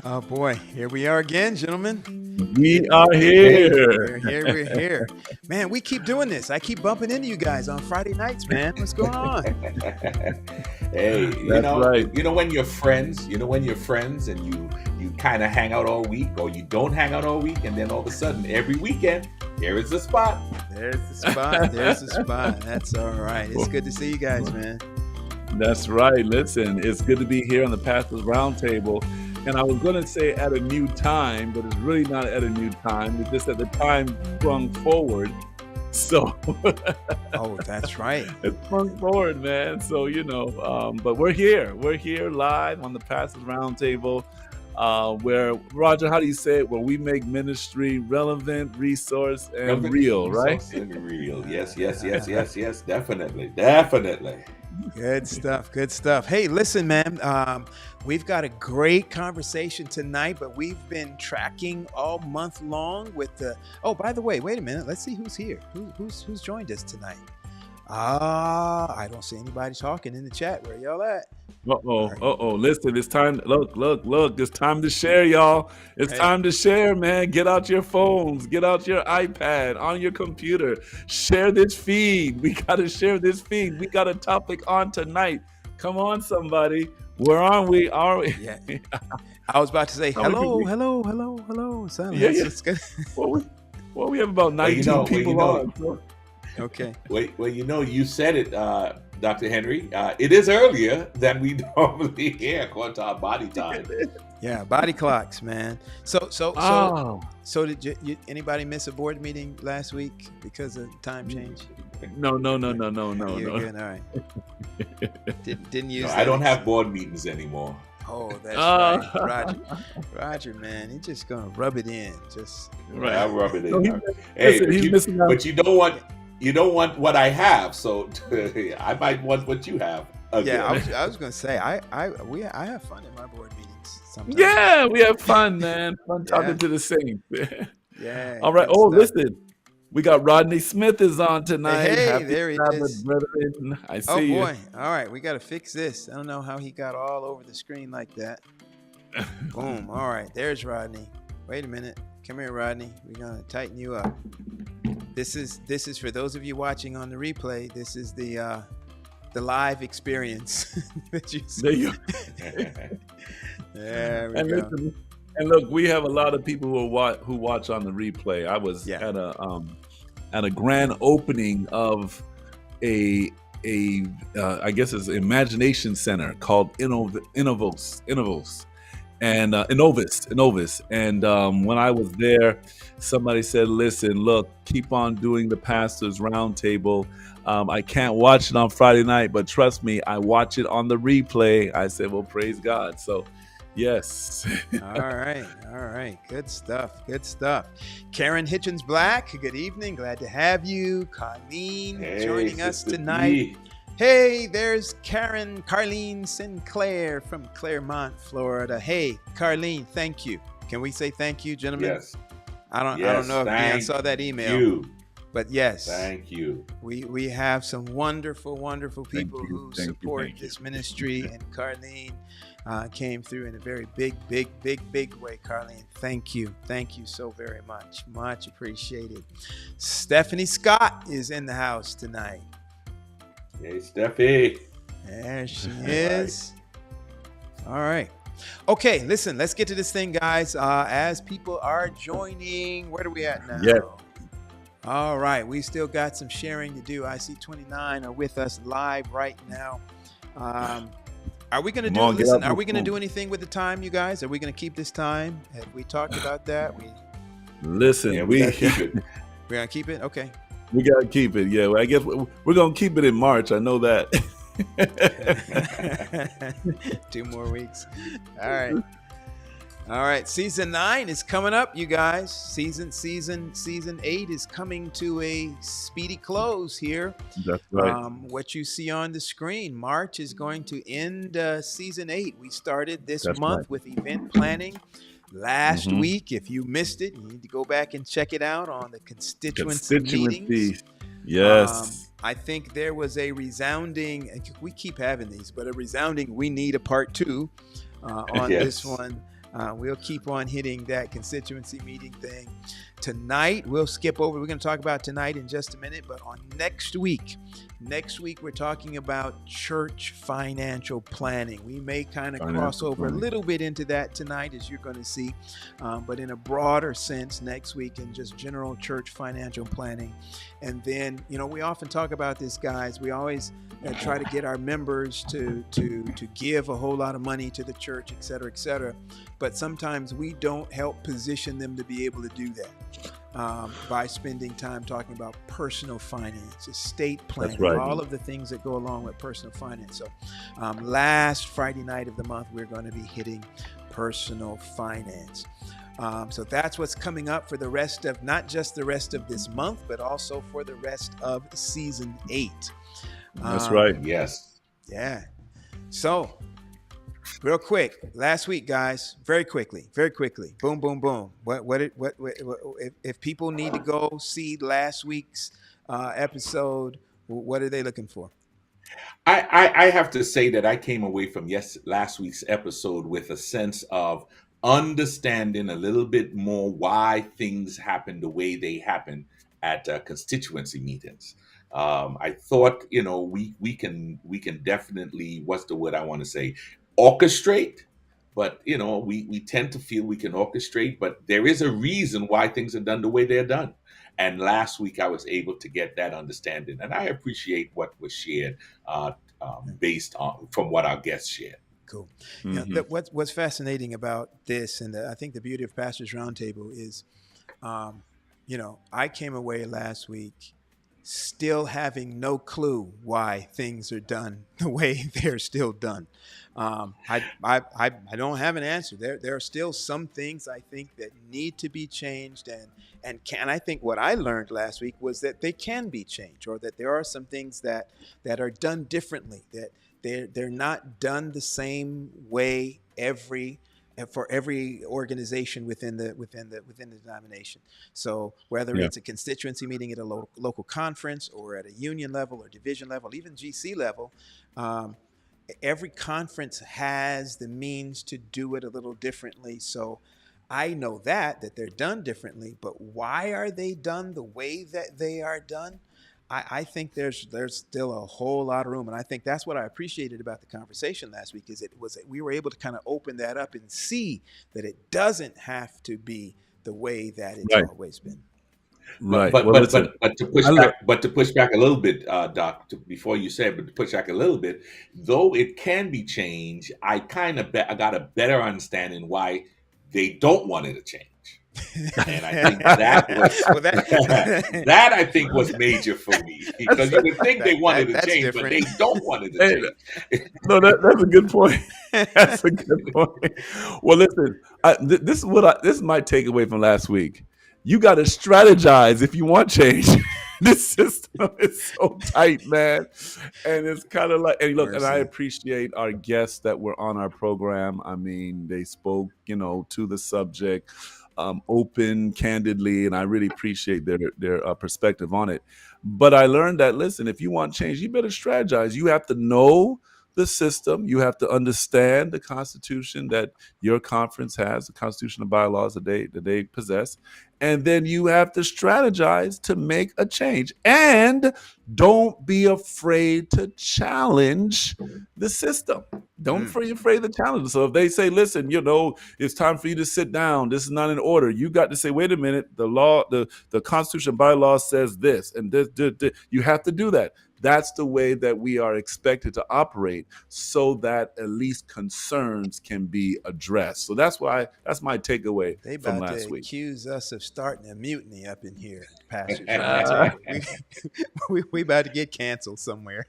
Oh boy, here we are again, gentlemen. We are Hey, here. we're here, we're here. Man, we keep doing this. I keep bumping into you guys on Friday nights, man. What's going on? Hey, That's right. when you're friends, when you're friends and you kind of hang out all week, or you don't hang out all week, and then all of a sudden every weekend here is the spot. There's the spot. There's the spot. That's all right. It's good to see you guys, man. That's right. Listen, it's good to be here on the Pastors Roundtable. And I was going to say at a new time, but it's really not at a new time. It's just that the time sprung forward. So, Oh, that's right. it sprung forward, man. So, but we're here. We're here live on the Pastors Roundtable, where, Roger, how do you say it? Where we make ministry relevant, resource, and Relevant, real, right? resource, and real. Yes, definitely. Good stuff. Good stuff. Hey, listen, man. We've got a great conversation tonight, but we've been tracking all month long with the. Oh, by the way, wait a minute. Let's see who's here. Who's joined us tonight? I don't see anybody talking in the chat. Where y'all at? Listen, it's time. Look. It's time to share, y'all. It's Hey. time to share, man. Get out your phones. Get out your iPad, on your computer. Share this feed. We got to share this feed. We got a topic on tonight. Come on, somebody. Where are we? Yeah. I was about to say How many people hello. Son, Yeah, that's yeah. what's good. Well, we have about 19 people on. So. Okay. You said it, Dr. Henry. It is earlier than we normally hear according to our body time. Yeah, body clocks, man. So Oh. did anybody miss a board meeting last week because of time change? No. You're good. All right. Didn't use. I that don't have board meetings anymore. Oh, that's Ah. right, Roger, man, he's just gonna rub it in. Just Right. I'll rub it No, in. Hey, he's missing out. but you don't want what I have, so I might want what you have. Again. yeah. I was gonna say I have fun in my board meetings sometimes. Yeah, we have fun, man. Fun Yeah. talking to the saints. Yeah. All right. good Oh, stuff. listen. We got Rodney Smith is on tonight. Hey, Happy there he Sabbath, is. brethren. I see Oh you. boy. All right, we got to fix this. I don't know how he got all over the screen like that. Boom. All right, there's Rodney. Wait a minute. Come here, Rodney. We're gonna tighten you up. This is for those of you watching on the replay. This is the live experience that you There see. you There we and go. listen, and look, we have a lot of people who watch on the replay. I was Yeah. at a grand opening of a I guess it's an imagination center called Innovos, and Innovis. And when I was there, somebody said, "Listen, look, keep on doing the Pastors Roundtable. I can't watch it on Friday night, but trust me, I watch it on the replay." I said, "Well, praise God." So, yes. All right. Good stuff. Karen Hitchens Black, good evening. Glad to have you. Colleen Hey, joining us Sister tonight. B. Hey, there's Carlene Sinclair from Claremont, Florida. Hey, Carlene, thank you. Can we say thank you, gentlemen? Yes. I don't Yes, know if Dion thank saw that email, You. but yes, Thank you. we have some wonderful people you, who thank you, support thank you. this ministry, and Carlene came through in a very big way. Carlene, thank you so very much appreciated. Stephanie Scott is in the house tonight. Hey, Steffi. There she All is. All right. Okay, listen, let's get to this thing, guys. As people are joining, where are we at now? Yeah. All right, we still got some sharing to do. I see 29 are with us live right now. Are we going to Come on, get out are the we going to phone. do anything with the time, you guys? Are we going to keep this time? Have we talked about that? Listen, Yeah, we gotta keep it. We're going to keep it? Okay. we gotta keep it. Yeah, I guess we're gonna keep it in March. I know that. 2 more weeks. All right. Season 9 is coming up, you guys. Season 8 is coming to a speedy close here. That's right. What you see on the screen, March is going to end season 8. We started this That's month right. with event planning last Mhm. week. If you missed it, you need to go back and check it out on the constituency meetings. Constituency. Yes. I think there was a resounding, we keep having these, but a resounding, we need a part 2. on this Yes. one. We'll keep on hitting that constituency meeting thing. Tonight, we'll skip over. We're going to talk about tonight in just a minute, but on next week, we're talking about church financial planning. We may kind of cross over a little bit into that tonight, as you're going to see, but in a broader sense next week in just general church financial planning. And then, we often talk about this, guys. We always try to get our members to give a whole lot of money to the church, et cetera, et cetera. But sometimes we don't help position them to be able to do that. By spending time talking about personal finance, estate planning, all of the things that go along with personal finance. So last Friday night of the month, we're going to be hitting personal finance. So that's what's coming up for the rest of, not just the rest of this month, but also for the rest of season 8. That's right. Yes. Yeah. So real quick, last week, guys, very quickly, boom, boom, boom. What if people need to go see last week's episode, what are they looking for? I have to say that I came away from last week's episode with a sense of understanding a little bit more why things happen the way they happen at constituency meetings. I thought, we can definitely, what's the word I want to say, orchestrate, but we tend to feel we can orchestrate, but there is a reason why things are done the way they're done. And last week I was able to get that understanding, and I appreciate what was shared based on from what our guests shared. Cool. Mm-hmm. What's fascinating about this, and I think the beauty of Pastors Roundtable is, I came away last week still having no clue why things are done the way they're still done. I don't have an answer. There are still some things I think that need to be changed, and I think what I learned last week was that they can be changed, or that there are some things that are done differently, that they're not done the same way for every organization within the denomination. So whether it's a constituency meeting at a local conference, or at a union level or division level, even GC level, every conference has the means to do it a little differently. So I know that they're done differently, but why are they done the way that they are done? I think there's still a whole lot of room, and I think that's what I appreciated about the conversation last week, is we were able to kind of open that up and see that it doesn't have to be the way that it's always been. Right. But to push back a little bit, Doc, before you said, but to push back a little bit, though it can be changed, I got a better understanding why they don't want it to change. And I think that was that I think was major for me, because you would think they wanted to change, different. But they don't want it to change. No, that's a good point. That's a good point. Well, listen, this is my takeaway from last week. You got to strategize if you want change. This system is so tight, man. And it's kind of like, and look, and I appreciate our guests that were on our program. I mean, they spoke, to the subject, open, candidly, and I really appreciate their perspective on it. But I learned that, listen, if you want change, you better strategize. You have to know the system. You have to understand the Constitution that your conference has, the Constitution and bylaws that they possess. And then you have to strategize to make a change. And don't be afraid to challenge the system. Don't be afraid to challenge. So if they say, listen, it's time for you to sit down, this is not in order, you got to say, wait a minute, the law, the Constitution and bylaws says this, and this. You have to do that. That's the way that we are expected to operate, so that at least concerns can be addressed. So that's my takeaway from last week. They accuse us of starting a mutiny up in here, Pastor. we about to get canceled somewhere.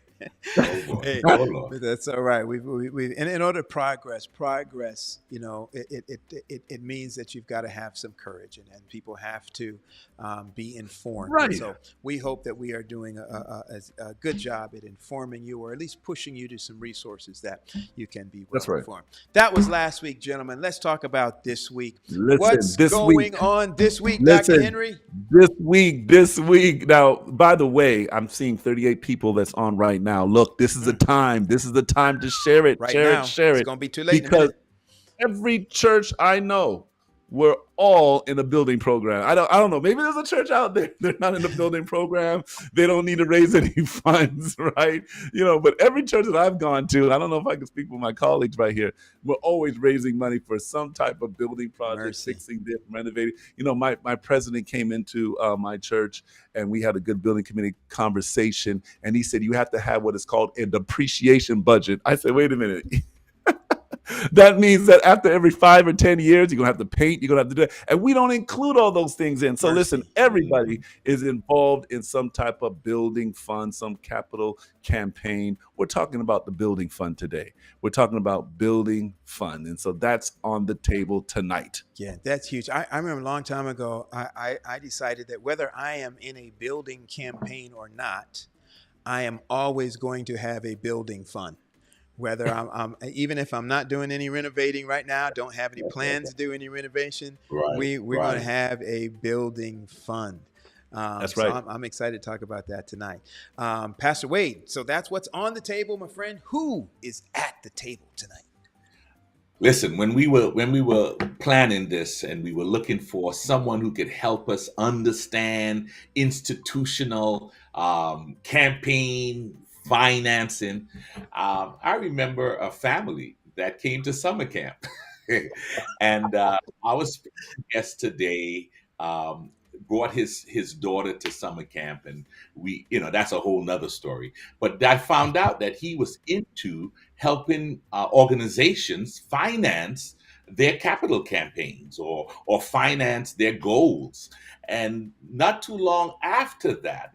Hey, that's all right. We and in order to progress, it means that you've got to have some courage, and people have to be informed. Right. And so we hope that we are doing a good job at informing you, or at least pushing you to some resources that you can be well informed. That was last week, gentlemen. Let's talk about this week. What's going on this week, Dr. Henry? This week. Now, by the way, I'm seeing 38 people that's on right now. Look, this is the time. This is the time to share it. Share it. It's going to be too late in a minute. every church I know, we're all in a building program. I don't know. Maybe there's a church out there they're not in the building program. They don't need to raise any funds, right? But every church that I've gone to, and I don't know if I can speak for my colleagues right here, we're always raising money for some type of building project, Mercy. fixing this, renovating. My president came into my church, and we had a good building committee conversation, and he said you have to have what is called a depreciation budget. I said, wait a minute. That means that after every 5 or 10 years, you're going to have to paint, you're going to have to do it. And we don't include all those things in. So listen, everybody is involved in some type of building fund, some capital campaign. We're talking about the building fund today. We're talking about building fund. And so that's on the table tonight. Yeah, that's huge. I remember a long time ago, I decided that whether I am in a building campaign or not, I am always going to have a building fund. Whether I'm even if I'm not doing any renovating right now, don't have any plans to do any renovation, we're going to have a building fund. That's right. So I'm excited to talk about that tonight. Pastor Wade, so that's what's on the table, my friend. Who is at the table tonight? Listen, when we were planning this and we were looking for someone who could help us understand institutional campaign financing, I remember a family that came to summer camp, and our special guest today brought his daughter to summer camp, and we, that's a whole nother story. But I found out that he was into helping organizations finance their capital campaigns or finance their goals. And not too long after that,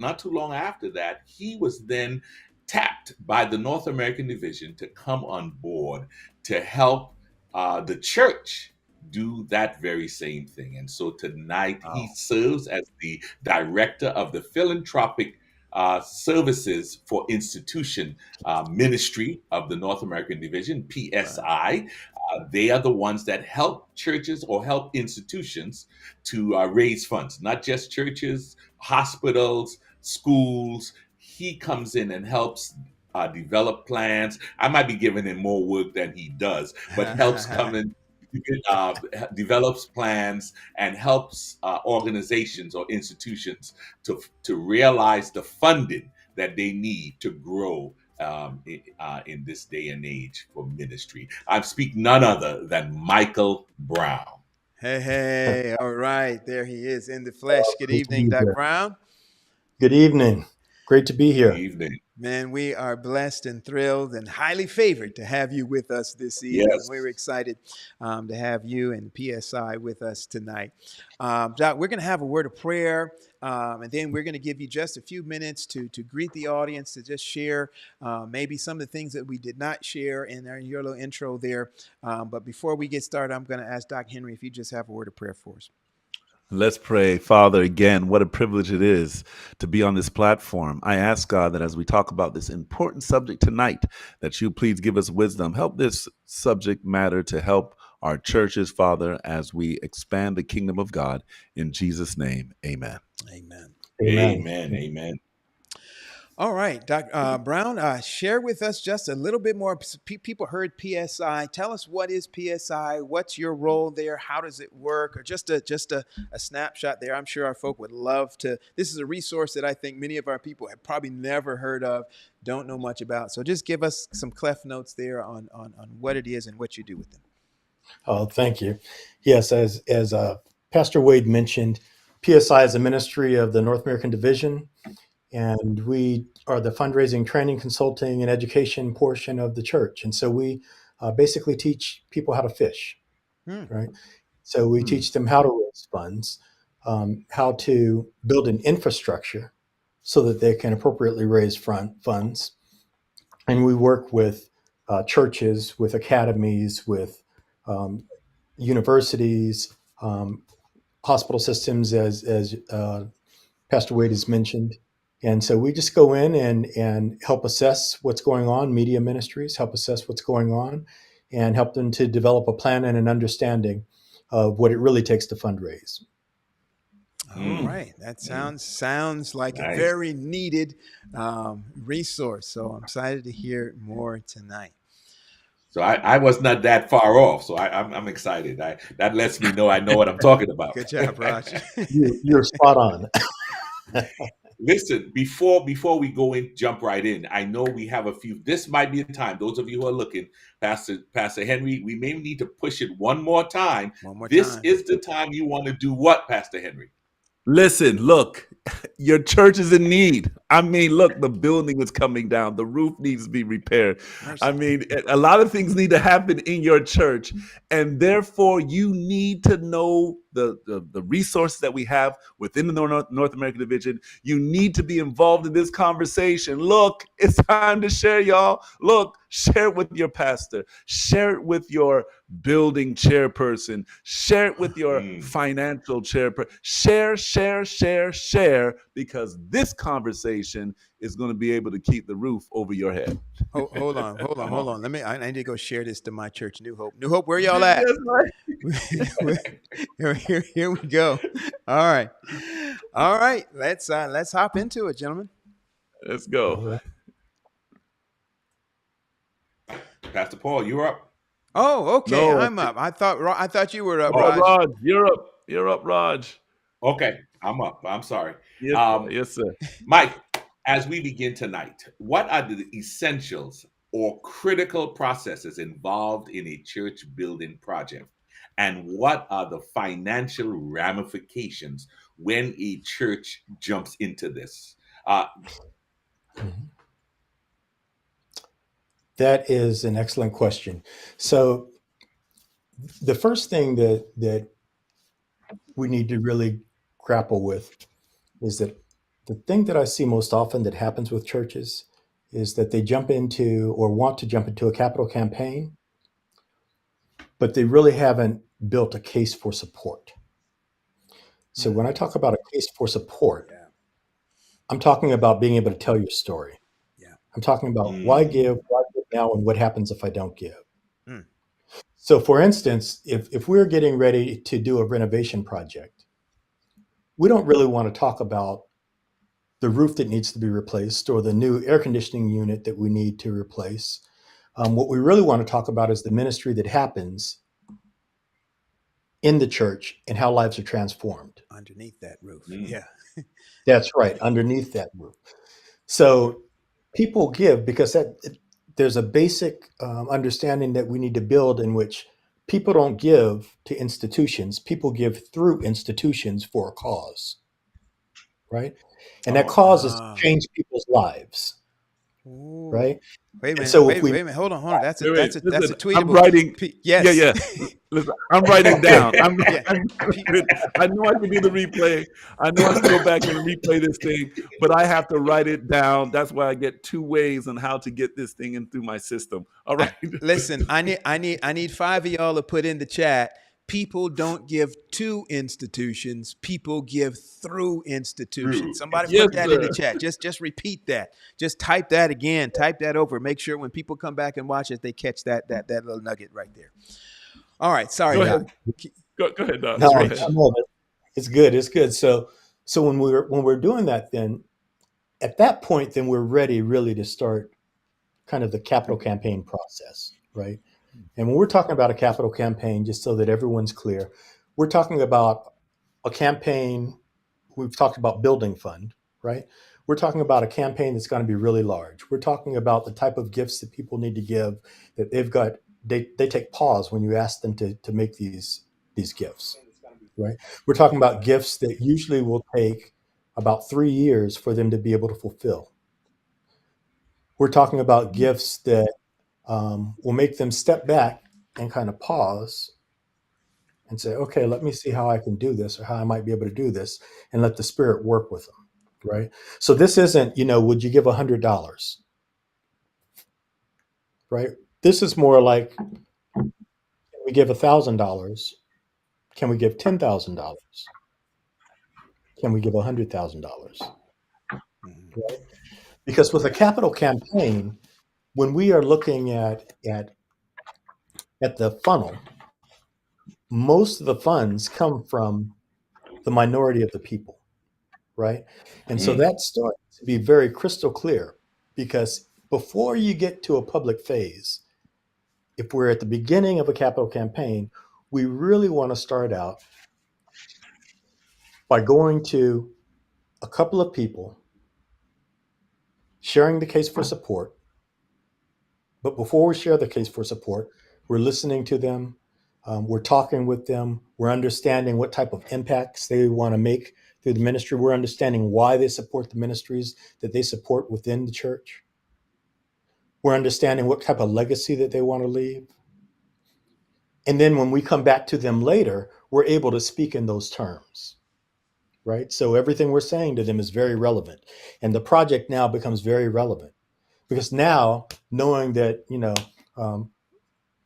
he was then tapped by the North American Division to come on board to help the church do that very same thing. And so tonight he serves as the director of the Philanthropic Services for Institution Ministry of the North American Division, PSI. They are the ones that help churches or help institutions to raise funds, not just churches, hospitals, schools. He comes in and helps develop plans. I might be giving him more work than he does, but helps come in, develops plans and helps organizations or institutions to realize the funding that they need to grow in this day and age for ministry. I speak none other than Michael Brown. Hey, all right. There he is in the flesh. Good evening, Dr. Brown. Good evening. Great to be here. Good evening. Man, we are blessed and thrilled and highly favored to have you with us this evening. Yes. We're excited to have you and PSI with us tonight. Doc, we're going to have a word of prayer, and then we're going to give you just a few minutes to greet the audience, to just share maybe some of the things that we did not share in your little intro there. But before we get started, I'm going to ask Doc Henry if you just have a word of prayer for us. Let's pray. Father, again, what a privilege it is to be on this platform. I ask God that as we talk about this important subject tonight, that you please give us wisdom. Help this subject matter to help our churches, Father, as we expand the kingdom of God. In Jesus' name, amen. Amen. Amen. Amen. All right, Dr. Brown, share with us just a little bit more. People heard PSI. Tell us, what is PSI? What's your role there? How does it work? Or just a snapshot there. I'm sure our folk would love to. This is a resource that I think many of our people have probably never heard of, don't know much about. So just give us some clef notes there on what it is and what you do with them. Oh, thank you. Yes, as Pastor Wade mentioned, PSI is a ministry of the North American Division, and we are the fundraising, training, consulting, and education portion of the church. And so we basically teach people how to fish, right? So we teach them how to raise funds, how to build an infrastructure so that they can appropriately raise funds. And we work with churches, with academies, with universities, hospital systems, as Pastor Wade has mentioned. And so we just go in and help assess what's going on. Media ministries help assess what's going on and help them to develop a plan and an understanding of what it really takes to fundraise. All right. That sounds like a very needed resource. So I'm excited to hear more tonight. So I was not that far off. So I'm excited. That lets me know I know what I'm talking about. Good job, Raj. You're spot on. Listen, before we go in, jump right in. I know we have a few. This might be the time. Those of you who are looking, Pastor Henry, we may need to push it one more time. This is the time you want to do what, Pastor Henry? Listen, look, your church is in need. I mean, look, the building is coming down. The roof needs to be repaired. Mercy. I mean, a lot of things need to happen in your church. And therefore, you need to know the resources that we have within the North American division. You need to be involved in this conversation. Look, it's time to share, y'all. Look, share it with your pastor. Share it with your building chairperson. Share it with your financial chairperson. Share, because this conversation is going to be able to keep the roof over your head. Hold on. I need to go share this to my church, New Hope. New Hope, where y'all at? Here we go. All right. Let's hop into it, gentlemen. Let's go. Pastor Paul, you're up. Oh, okay. No. I'm up. I thought you were up, Oh, Raj. Raj, you're up. You're up, Raj. Okay, I'm up. I'm sorry. Yes, sir. Mike, as we begin tonight, what are the essentials or critical processes involved in a church building project? And what are the financial ramifications when a church jumps into this? That is an excellent question. So the first thing that we need to really grapple with is that the thing that I see most often that happens with churches is that they jump into or want to jump into a capital campaign, but they really haven't built a case for support. So when I talk about a case for support, I'm talking about being able to tell your story. I'm talking about why give now, and what happens if I don't give. So for instance, if we're getting ready to do a renovation project, we don't really want to talk about the roof that needs to be replaced or the new air conditioning unit that we need to replace. What we really want to talk about is the ministry that happens in the church and how lives are transformed. Underneath that roof. Yeah. That's right, underneath that roof. So people give because there's a basic understanding that we need to build in which people don't give to institutions. People give through institutions for a cause, right? And that cause is to change people's lives, right? Wait a minute. So wait a minute. Hold on. That's a tweetable. I'm writing. Yes. Yeah. Listen, I'm writing down. I know I can do the replay. I know I can go back and replay this thing, but I have to write it down. That's why I get 2 ways on how to get this thing in through my system. All right. Listen, I need 5 of y'all to put in the chat. People don't give to institutions. People give through institutions. Somebody put that in the chat. Just repeat that. Just type that again. Type that over. Make sure when people come back and watch it, they catch that little nugget right there. All right. Sorry, Doc. Go ahead, Doc. No, it's good. It's good. So when we're doing that, then at that point, then we're ready really to start kind of the capital campaign process, right? And when we're talking about a capital campaign, just so that everyone's clear, we're talking about a campaign. We've talked about building fund, right? We're talking about a campaign that's going to be really large. We're talking about the type of gifts that people need to give that they've got. They take pause when you ask them to make these gifts, right? We're talking about gifts that usually will take about 3 years for them to be able to fulfill. We're talking about gifts that will make them step back and kind of pause and say, okay, let me see how I can do this or how I might be able to do this, and let the Spirit work with them, right? So this isn't, would you give $100, right? This is more like, can we give $1,000? Can we give $10,000? Can we give $100,000? Right? Because with a capital campaign, when we are looking at the funnel, most of the funds come from the minority of the people, right? And so that starts to be very crystal clear, because before you get to a public phase, if we're at the beginning of a capital campaign, we really want to start out by going to a couple of people, sharing the case for support. But before we share the case for support, we're listening to them, we're talking with them, we're understanding what type of impacts they want to make through the ministry. We're understanding why they support the ministries that they support within the church. We're understanding what type of legacy that they want to leave. And then when we come back to them later, we're able to speak in those terms, right? So everything we're saying to them is very relevant. And the project now becomes very relevant because now knowing that,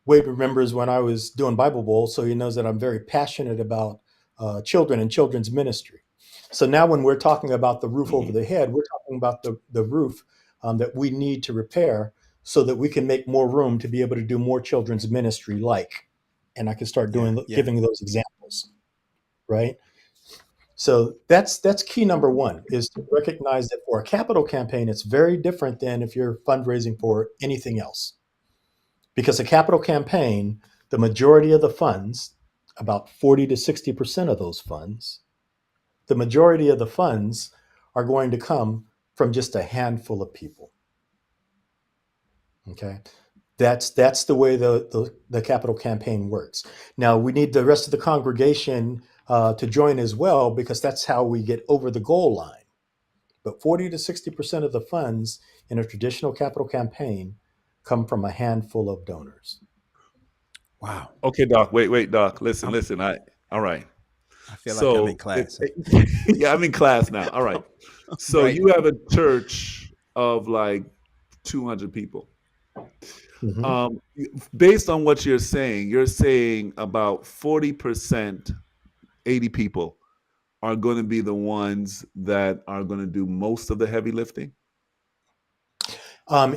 Wade remembers when I was doing Bible Bowl, so he knows that I'm very passionate about children and children's ministry. So now when we're talking about the roof over the head, we're talking about the roof that we need to repair so that we can make more room to be able to do more children's ministry and I can start giving those examples, right? So that's key number one, is to recognize that for a capital campaign, it's very different than if you're fundraising for anything else. Because a capital campaign, the majority of the funds, about 40 to 60% of those funds, the majority of the funds are going to come from just a handful of people. Okay? That's the way the capital campaign works. Now, we need the rest of the congregation to join as well, because that's how we get over the goal line. But 40 to 60% of the funds in a traditional capital campaign come from a handful of donors. Wow. Okay, Doc. Wait, Doc. Listen. All right. I feel like I'm in class. Yeah, I'm in class now. All right. So Right. you have a church of like 200 people. Mm-hmm. Based on what you're saying about 40%, 80 people are going to be the ones that are going to do most of the heavy lifting.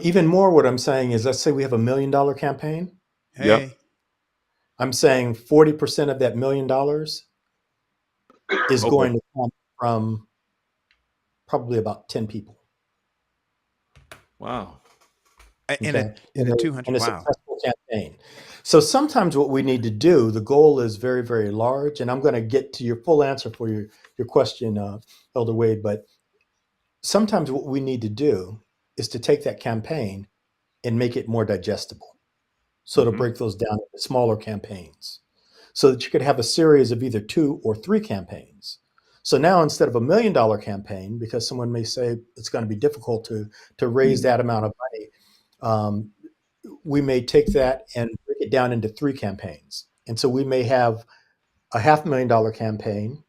Even more, what I'm saying is, let's say we have $1 million campaign. Hey. Yep. I'm saying 40% of that $1 million is going to come from probably about 10 people. Wow. In a 200, in a successful campaign. So sometimes what we need to do, the goal is very, very large, and I'm going to get to your full answer for your question, Elder Wade, but sometimes what we need to do is to take that campaign and make it more digestible. So to break those down into smaller campaigns so that you could have a series of either 2 or 3 campaigns. So now instead of $1 million campaign, because someone may say it's going to be difficult to raise that amount of money, we may take that and break it down into 3 campaigns. And so we may have a $500,000 campaign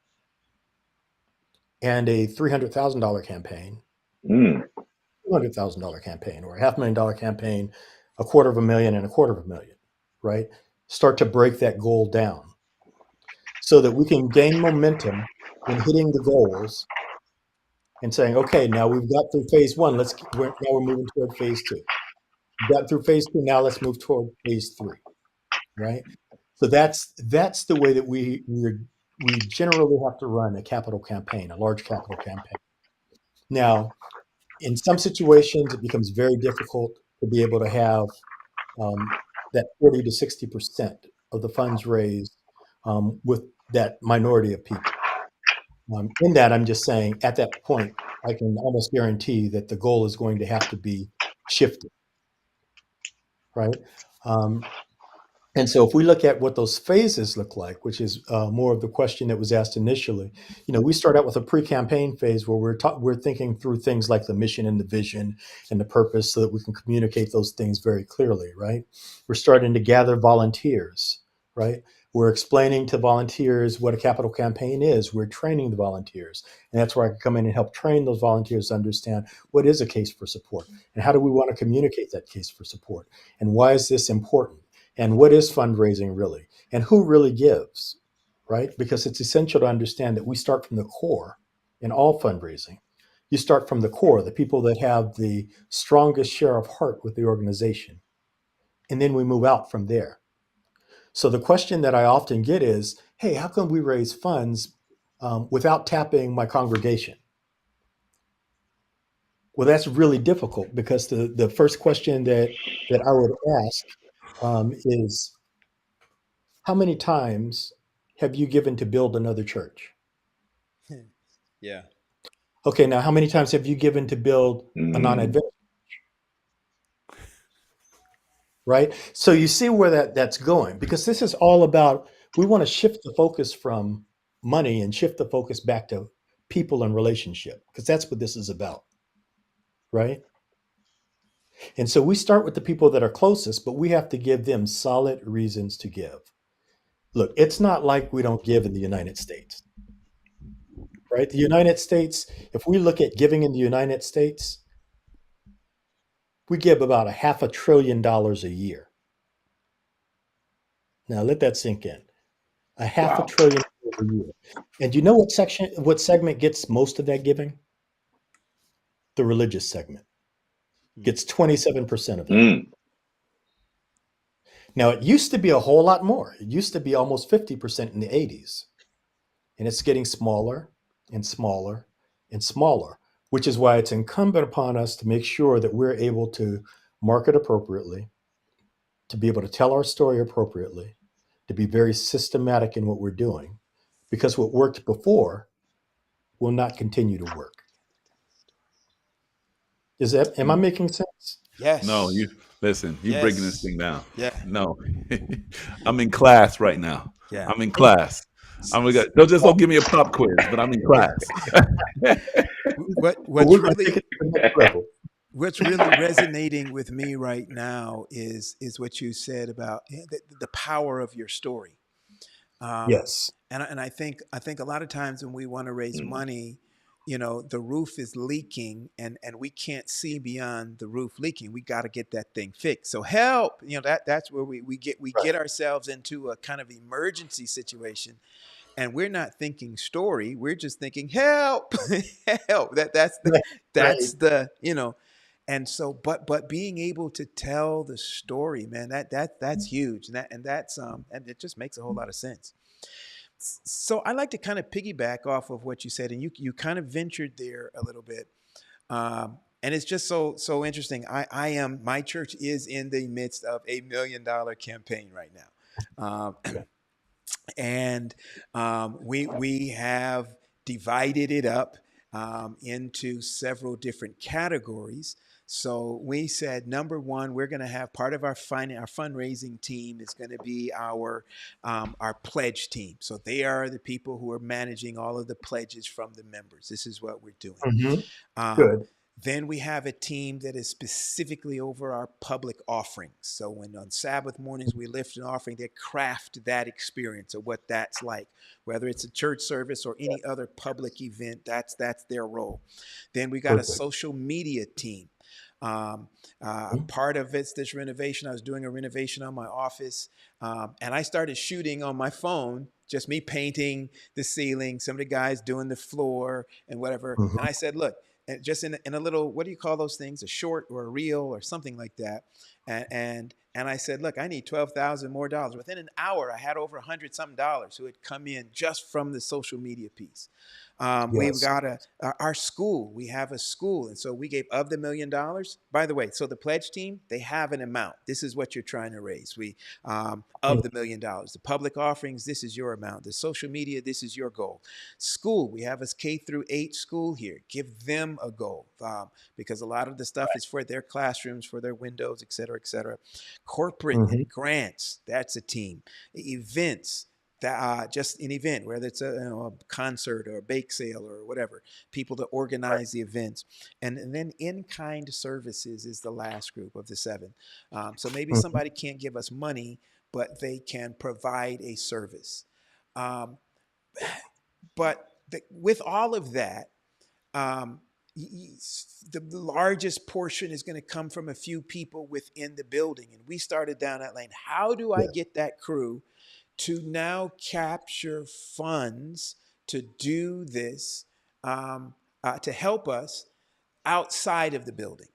and a $300,000 campaign, $200,000 campaign, or a $500,000 campaign, $250,000 and $250,000, right? Start to break that goal down so that we can gain momentum in hitting the goals and saying, okay, now we've got through phase 1. Now we're moving toward phase 2. We got through phase 2. Now let's move toward phase 3, right? So that's the way that we generally have to run a capital campaign, a large capital campaign. Now, in some situations, it becomes very difficult to be able to have that 40 to 60% of the funds raised with that minority of people. In that, I'm just saying, at that point, I can almost guarantee that the goal is going to have to be shifted, right? And so if we look at what those phases look like, which is more of the question that was asked initially, we start out with a pre-campaign phase where we're thinking through things like the mission and the vision and the purpose so that we can communicate those things very clearly, right? We're starting to gather volunteers, right? We're explaining to volunteers what a capital campaign is. We're training the volunteers. And that's where I can come in and help train those volunteers to understand what is a case for support and how do we want to communicate that case for support and why is this important? And what is fundraising really? And who really gives, right? Because it's essential to understand that we start from the core in all fundraising. You start from the core, the people that have the strongest share of heart with the organization. And then we move out from there. So the question that I often get is, hey, how can we raise funds without tapping my congregation? Well, that's really difficult because the first question that I would ask is how many times have you given to build another church? Yeah. Okay, now how many times have you given to build a Mm. non-Adventist? Right? So you see where that's going, because this is all about, we want to shift the focus from money and shift the focus back to people and relationship, because that's what this is about, right? And so we start with the people that are closest, but we have to give them solid reasons to give. Look, it's not like we don't give in the United States, right? The United States, if we look at giving in the United States, we give about $500 billion a year. Now let that sink in. Wow. $500 billion a year. And you know what segment gets most of that giving? The religious segment gets 27% of that. Mm. Now it used to be a whole lot more. It used to be almost 50% in the 80s. And it's getting smaller and smaller and smaller, which is why it's incumbent upon us to make sure that we're able to market appropriately, to be able to tell our story appropriately, to be very systematic in what we're doing, because what worked before will not continue to work. Am I making sense? No, Yes. you listen. You breaking this Yes. thing down. Yeah. No, I'm in class right now. Yeah. I'm in class. S- I'm gonna s- don't give me a pop quiz, but I'm in class. But what's we're going to take really it to the next level. what's really resonating with me right now is what you said about the power of your story. Um, Yes. and I think a lot of times when we want to raise Mm. money, the roof is leaking and we can't see beyond the roof leaking. We got to get that thing fixed. So help, that's where we get Right. ourselves into a kind of emergency situation, and we're not thinking story. We're just thinking help, help. Right. That's the. And so, but being able to tell the story, man, that's huge, and it just makes a whole lot of sense. So I like to kind of piggyback off of what you said, and you kind of ventured there a little bit, and it's just so interesting. My church is in the midst of $1 million campaign right now, Okay. and we have divided it up into several different categories. So we said, number one, we're going to have part of our fundraising team is going to be our pledge team. So they are the people who are managing all of the pledges from the members. This is what we're doing. Hmm. Um, Good. then we have a team that is specifically over our public offerings. So when on Sabbath mornings we lift an offering, they craft that experience of what that's like, whether it's a church service or any other public event. That's their role. Then we got a Perfect. social media team. Um, Mhm. Part of it's this renovation. I was doing a renovation on my office, and I started shooting on my phone, just me painting the ceiling, some of the guys doing the floor and whatever. Mhm. And I said, look, and just in a little, what do you call those things, a short or a reel or something like that, and I said, look, I need $12,000 more. Within an hour I had over $100 something who had come in just from the social media piece. We've Yes. got our school. We have a school, and so we gave of the $1 million. By the way, so the pledge team, they have an amount. This is what you're trying to raise. We of Mhm. the $1 million. The public offerings, this is your amount. The social media, this is your goal. School, we have a K-8 school here. Give them a goal, because a lot of the stuff is for their classrooms, for their windows, et cetera, et cetera. Corporate Mhm. and grants, that's a team. Events, that just an event, whether it's a concert or a bake sale or whatever, people to Right. organize the events. And then in-kind services is the last group of the seven. So maybe Mhm. somebody can't give us money, but they can provide a service. Um, but with all of that, um, the largest portion is going to come from a few people within the building. And we started down that lane. How do I Yeah. get that crew to now capture funds to do this, to help us outside of the building?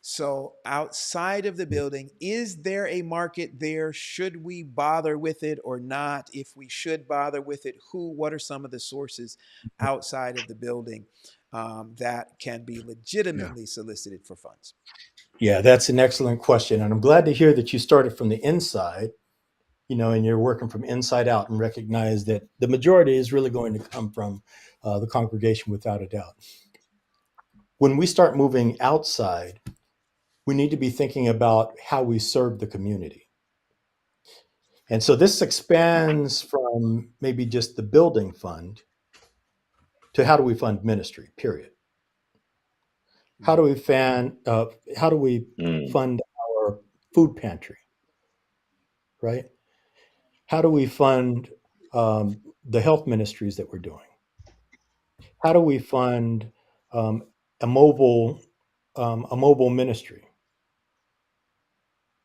So, outside of the building, is there a market there? Should we bother with it or not? If we should bother with it, what are some of the sources outside of the building that can be Yeah. legitimately solicited for funds? Yeah, that's an excellent question. And I'm glad to hear that you started from the inside, and you're working from inside out and recognize that the majority is really going to come from the congregation without a doubt. When we start moving outside, we need to be thinking about how we serve the community. And so this expands from maybe just the building fund to how do we fund ministry, period. How do we Mm. fund our food pantry, right? How do we fund the health ministries that we're doing? How do we fund um, a mobile ministry?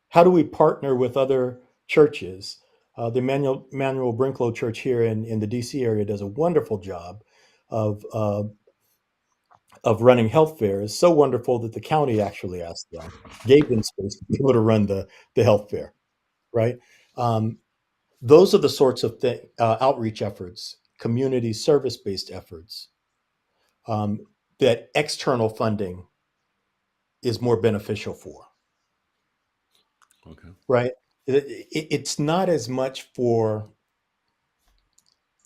How do we partner with other churches? The Manuel Brinklow Church here in the DC area does a wonderful job of uh, of running health fairs. So wonderful that the county actually asked them, gave them space to be able to run the health fair, right? Um, those are the sorts of outreach efforts, community service based efforts um, that external funding is more beneficial for, Okay. right? It's not as much for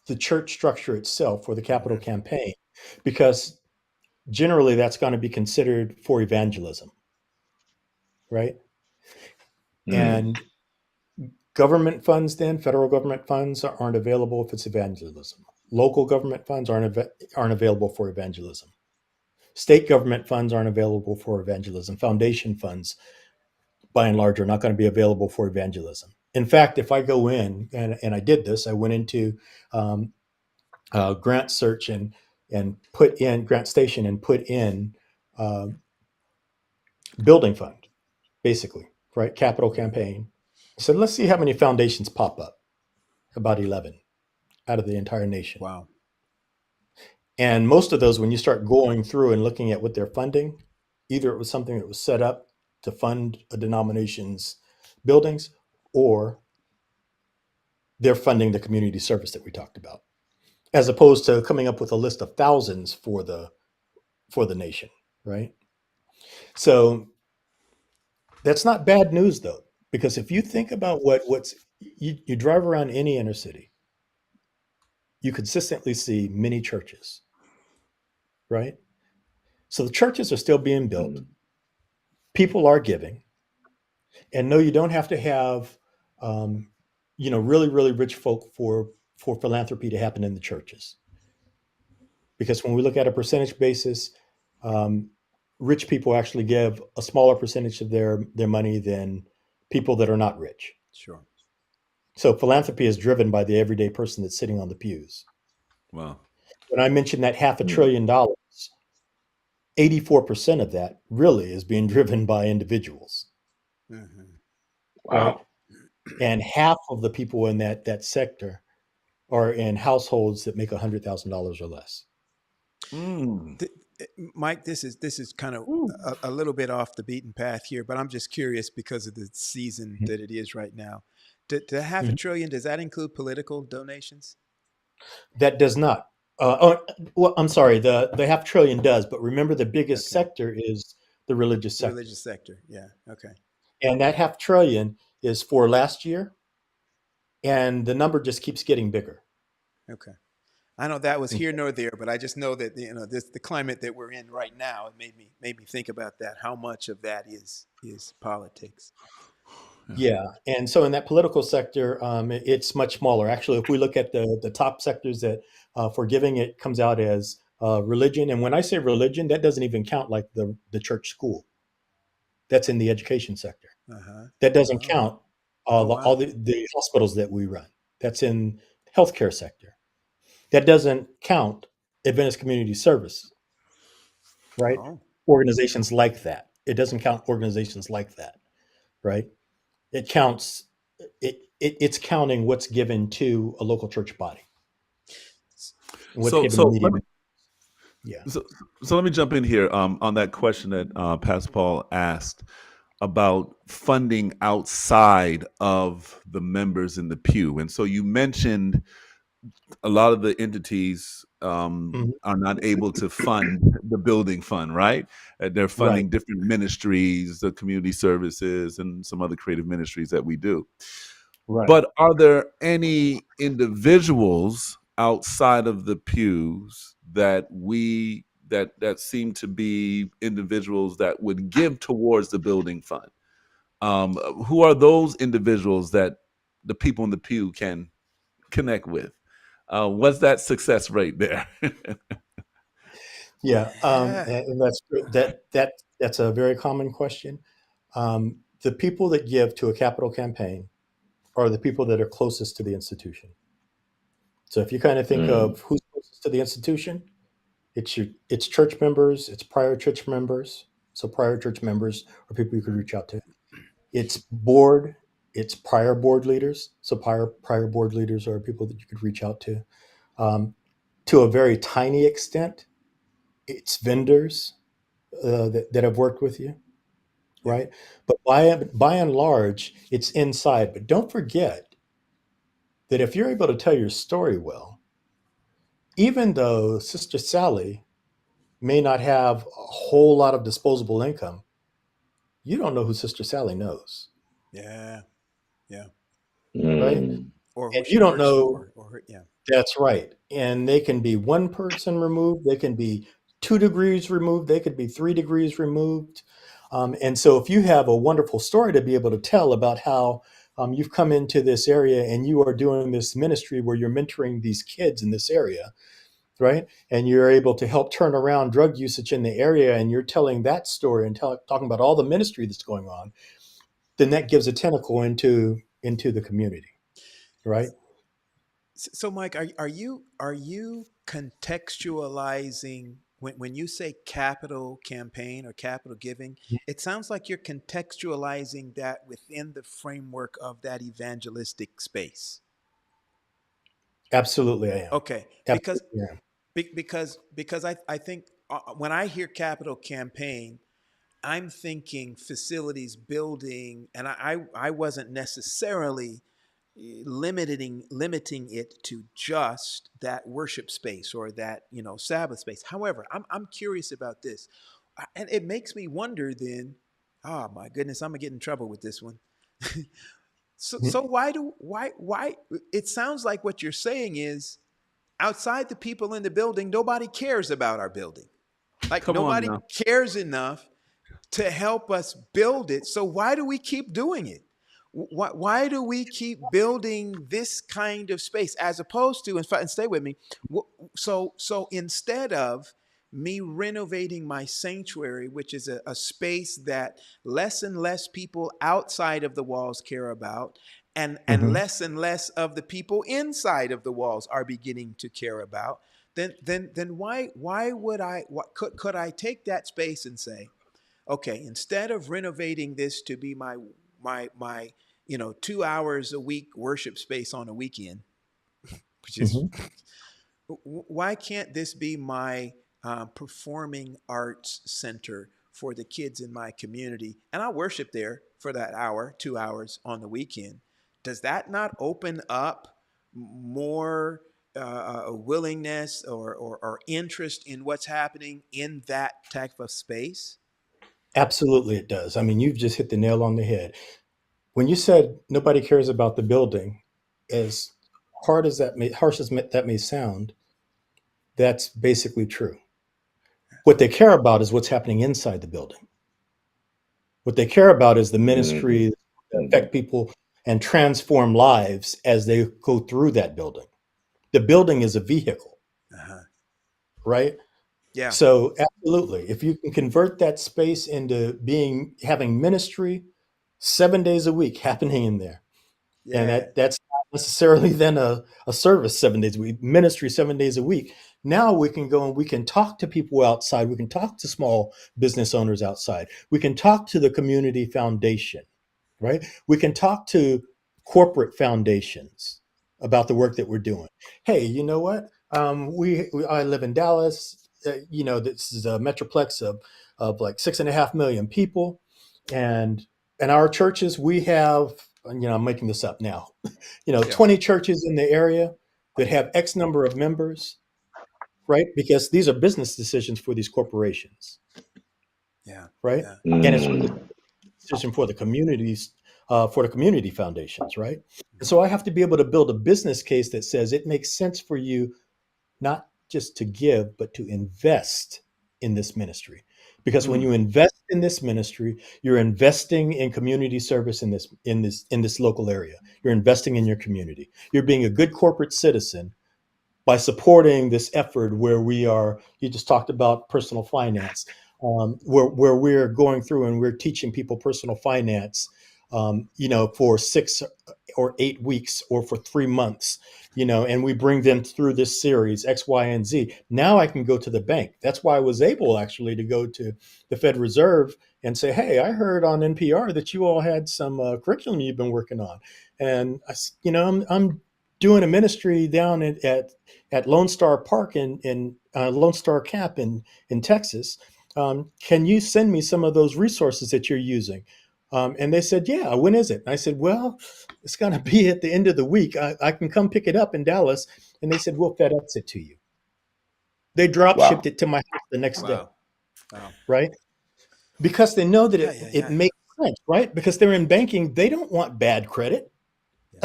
the church structure itself or the capital campaign, because generally that's going to be considered for evangelism, right? Mm. And government funds, then federal government funds aren't available if it's evangelism. Local government funds aren't available for evangelism. State government funds aren't available for evangelism. Foundation funds, by and large, are not going to be available for evangelism. In fact, if I go in and I did this, I went into um, Grant Search and put in Grant Station and put in uh, building fund, basically, right? Capital campaign. So let's see how many foundations pop up. About 11 out of the entire nation. Wow. And most of those, when you start going through and looking at what they're funding, either it was something that was set up to fund a denomination's buildings, or they're funding the community service that we talked about, as opposed to coming up with a list of thousands for the nation, right? So that's not bad news, though, because if you think about you drive around any inner city, you consistently see many churches, right? So the churches are still being built. Mm. People are giving, and no, you don't have to have, um, really, really rich folk for philanthropy to happen in the churches. Because when we look at a percentage basis, um, rich people actually give a smaller percentage of their money than people that are not rich. Sure. So philanthropy is driven by the everyday person that's sitting on the pews. Wow. When I mentioned that half a Mm. trillion dollars, 84% of that really is being driven by individuals, Mhm. right? Wow. And half of the people in that sector are in households that make $100,000 or less. Mm. Th- Mike, this is kind of Ooh. a little bit off the beaten path here, but I'm just curious because of the season that it is right now. The half a Mhm. trillion, does that include political donations? That does not. Well, I'm sorry. The half trillion does, but remember the biggest Okay. sector is the religious The sector, religious sector. Yeah. Okay. and that half trillion is for last year, and the number just keeps getting bigger. Okay. I know that was Okay. here nor there, but I just know that the climate that we're in right now, it made me think about that. How much of that is politics? Yeah, and so in that political sector, it's much smaller. Actually, if we look at the top sectors that for giving, it comes out as religion. And when I say religion, that doesn't even count like the church school. That's in the education sector. Uh huh. That doesn't Oh. count Oh all wow. the hospitals that we run. That's in healthcare sector. That doesn't count Adventist Community Service, right? Oh. Organizations like that. It doesn't count organizations like that, right? It counts. It's counting what's given to a local church body and what's So given to so media. let me Yeah. so let me jump in here on that question that Pastor Paul asked about funding outside of the members in the pew. And so you mentioned a lot of the entities Mhm. are not able to fund the building fund, right? They're Right. funding different ministries, the community services, and some other creative ministries that we do. Right. But are there any individuals outside of the pews that that seem to be individuals that would give towards the building fund? Who are those individuals that the people in the pew can connect with? What's that success rate there? Yeah. Yeah. And that's a very common question. The people that give to a capital campaign are the people that are closest to the institution. So if you kind of think Mm. of who's closest to the institution, it's church members, it's prior church members. So prior church members are people you could reach out to. It's board, it's prior board leaders. So prior board leaders are people that you could reach out to. Um, to a very tiny extent, it's vendors that have worked with you, Yeah. right? But by and large, it's inside. But don't forget that if you're able to tell your story well, even though Sister Sally may not have a whole lot of disposable income, you don't know who Sister Sally knows, Yeah. Yeah. right? Mm. Or who And she you don't works know. for, or her, yeah. That's right. And they can be one person removed, they can be 2 degrees removed, they could be 3 degrees removed. And so, if you have a wonderful story to be able to tell about how you've come into this area and you are doing this ministry where you're mentoring these kids in this area, right? And you're able to help turn around drug usage in the area, and you're telling that story and talking about all the ministry that's going on, then that gives a tentacle into the community, right? So, Mike, are you contextualizing when you say capital campaign or capital giving? It sounds like you're contextualizing that within the framework of that evangelistic space. Absolutely, I am. Okay, because Absolutely, I am. I think when I hear capital campaign, I'm thinking facilities building, and I wasn't necessarily limiting it to just that worship space or that Sabbath space. However, I'm curious about this, and it makes me wonder. Then, oh my goodness, I'm gonna get in trouble with this one. So why? It sounds like what you're saying is outside the people in the building, nobody cares about our building. Like Come on nobody now. cares enough to help us build it. So why do we keep doing it? Why do we keep building this kind of space as opposed to, and stay with me. So instead of me renovating my sanctuary, which is a space that less and less people outside of the walls care about, and Mhm. less of the people inside of the walls are beginning to care about, then why would what could I take that space and say, okay, instead of renovating this to be my 2 hours a week worship space on a weekend, which is Mhm. why can't this be my performing arts center for the kids in my community, and I'll worship there for that hour, 2 hours on the weekend? Does that not open up more willingness or interest in what's happening in that type of space? Absolutely, it does. I mean, you've just hit the nail on the head. When you said nobody cares about the building, as harsh as that may sound, that's basically true. What they care about is what's happening inside the building. What they care about is the Mhm. ministry that Mhm. affect people and transform lives as they go through that building. The building is a vehicle, Uh-huh. right? Yeah. So absolutely, if you can convert that space into having ministry 7 days a week happening in there, and Yeah. that's not necessarily then a service 7 days a week, ministry 7 days a week. Now we can go and we can talk to people outside. We can talk to small business owners outside. We can talk to the community foundation, right? We can talk to corporate foundations about the work that we're doing. Hey, you know what? I live in Dallas. This is a metroplex of like 6.5 million people, and our churches we have. I'm making this up now. Yeah. 20 churches in the area. that have X number of members, right? Because these are business decisions for these corporations, Yeah. right? Yeah. And it's a decision for the communities, for the community foundations, right? And so I have to be able to build a business case that says it makes sense for you not just to give, but to invest in this ministry. Because when you invest in this ministry, you're investing in community service in this local area. You're investing in your community. You're being a good corporate citizen by supporting this effort where we are. You just talked about personal finance, where we're going through and we're teaching people personal finance, for 6 or 8 weeks or for 3 months, and we bring them through this series X, Y, and Z. Now I can go to the bank. That's why I was able actually to go to the Fed Reserve and say, "Hey, I heard on NPR that you all had some curriculum you've been working on, and I'm doing a ministry down at Lone Star Park in Lone Star Cap in Texas. Can you send me some of those resources that you're using?" And they said, "Yeah, when is it?" And I said, "Well, it's going to be at the end of the week. I can come pick it up in Dallas." And they said, "We'll FedEx it to you." They drop Wow. shipped it to my house the next day, Wow. Wow. right? Because they know that Yeah. it makes sense, right? Because they're in banking, they don't want bad credit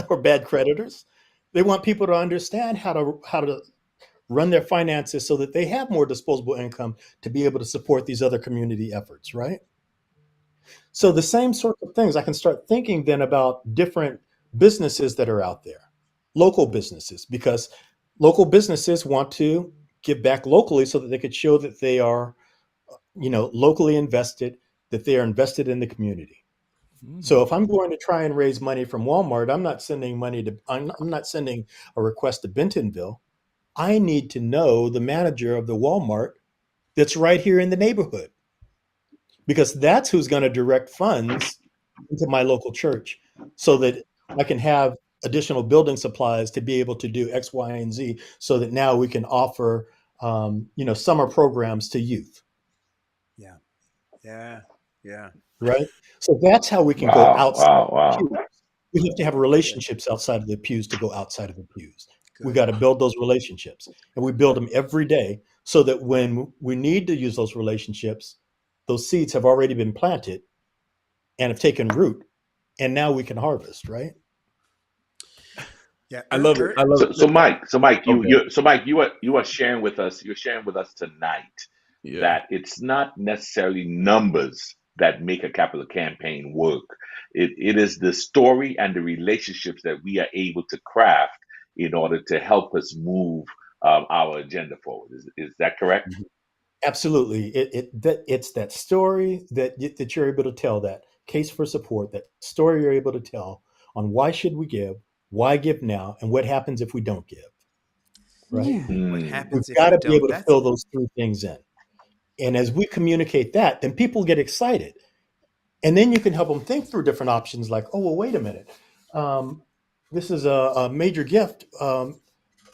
or bad creditors. They want people to understand how to run their finances so that they have more disposable income to be able to support these other community efforts, right? So the same sort of things, I can start thinking then about different businesses that are out there, local businesses, because local businesses want to give back locally so that they could show that they are, locally invested, that they are invested in the community. So if I'm going to try and raise money from Walmart, I'm not sending a request to Bentonville. I need to know the manager of the Walmart that's right here in the neighborhood, because that's who's going to direct funds into my local church so that I can have additional building supplies to be able to do X, Y, and Z, so that now we can offer, summer programs to youth. Yeah. Yeah. Yeah. Right. So that's how we can go Wow. outside Wow. the Wow. pews. We have to have relationships outside of the pews to go outside of the pews. We Good. got to build those relationships, and we build them every day so that when we need to use those relationships, those seeds have already been planted and have taken root, and now we can harvest, right? Yeah. I love it. I love So it. Mike, Okay. you are sharing with us. You're sharing with us tonight Yeah. that it's not necessarily numbers that make a capital campaign work. It is the story and the relationships that we are able to craft in order to help us move our agenda forward. Is that correct? Absolutely. It's that story that you're able to tell, that case for support, that story you're able to tell on why should we give, why give now, and what happens if we don't give, right? Yeah. What Mm. We've happens if got you to be don't? able to That's fill those three things in. And as we communicate that, then people get excited. And then you can help them think through different options like, "Oh, well, wait a minute. Um, this is a major gift.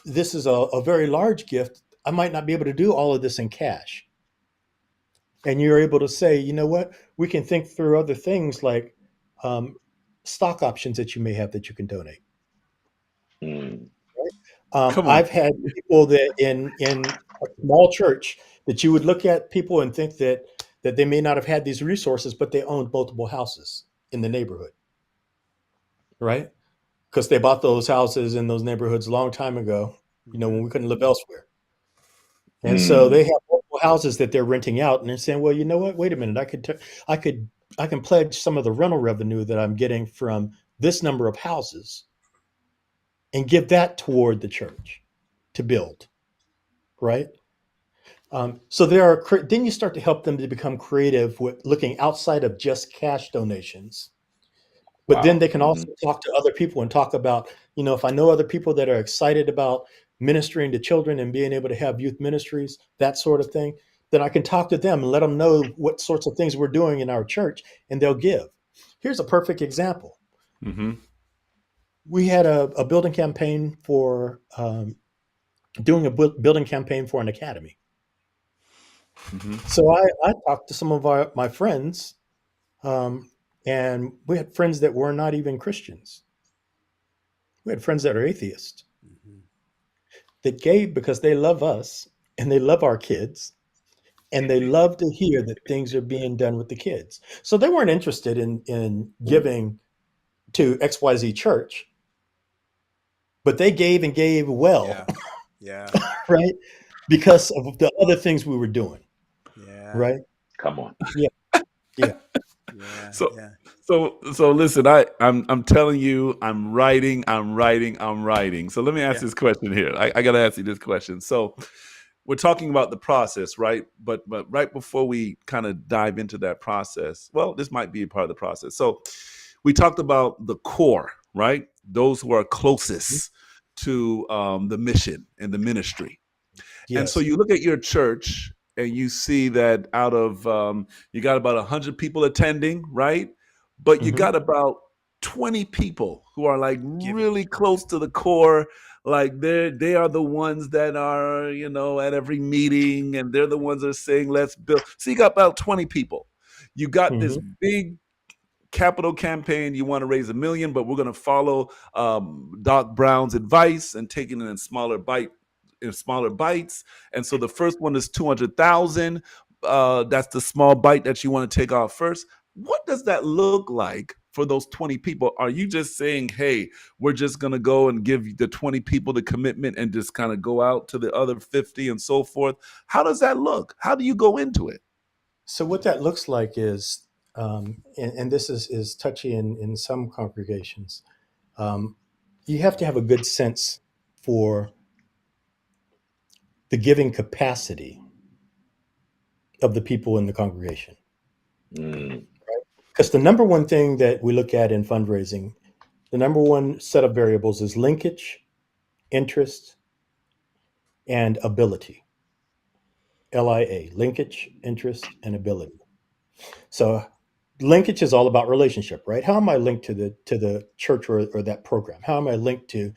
This is a very large gift. I might not be able to do all of this in cash." And you're able to say, "You know what? We can think through other things like um, stock options that you may have that you can donate." Mm. Come on. I've had people that in a small church that you would look at people and think that they may not have had these resources, but they owned multiple houses in the neighborhood, right? Because they bought those houses in those neighborhoods a long time ago, when we couldn't live elsewhere. And so Mm. they have multiple houses that they're renting out, and they're saying, "Well, you know what? Wait a minute. I can pledge some of the rental revenue that I'm getting from this number of houses and give that toward the church to build," right? So then you start to help them to become creative with looking outside of just cash donations. But then Wow. they can also talk to other people and talk about, if I know other people that are excited about ministering to children and being able to have youth ministries, that sort of thing, then I can talk to them and let them know what sorts of things we're doing in our church, and they'll give. Here's a perfect example. Mm-hmm. We had a building campaign for doing a building campaign for an academy. Mm-hmm. So I talked to some of my friends, and we had friends that were not even Christians. We had friends that are atheists. Mhm. that gave because they love us and they love our kids and they love to hear that things are being done with the kids. So they weren't interested in giving to XYZ church, but they gave and gave well, Yeah. right? Because of the other things we were doing, Yeah. right? Come on. Yeah. Yeah. So Yeah. so listen, I'm telling you, I'm writing. So let me ask Yeah. this question here. I gotta ask you this question. So we're talking about the process, right? But right before we kind of dive into that process, well, this might be a part of the process. So we talked about the core, right? Those who are closest to the mission and the ministry. And so Yes. you look at your church and you see that out of you got about 100 people attending, right? But you Mhm. got about 20 people who are like Giving. really close to the core. Like they are the ones that are, at every meeting, and they're the ones that are saying, let's build. So you got about 20 people. You got this Mhm. big capital campaign. You want to raise $1 million, but we're going to follow Doc Brown's advice and taking it in smaller bites. And so the first one is 200,000. That's the small bite that you want to take off first. What does that look like for those 20 people? Are you just saying, hey, we're just going to go and give the 20 people the commitment and just kind of go out to the other 50 and so forth? How does that look? How do you go into it? So what that looks like is, and this is touchy in some congregations, um, you have to have a good sense for the giving capacity of the people in the congregation. Mm. Because the number one thing that we look at in fundraising, the number one set of variables is linkage, interest, and ability. LIA, linkage, interest, and ability. So linkage is all about relationship, right? How am I linked to the church or that program? How am I linked to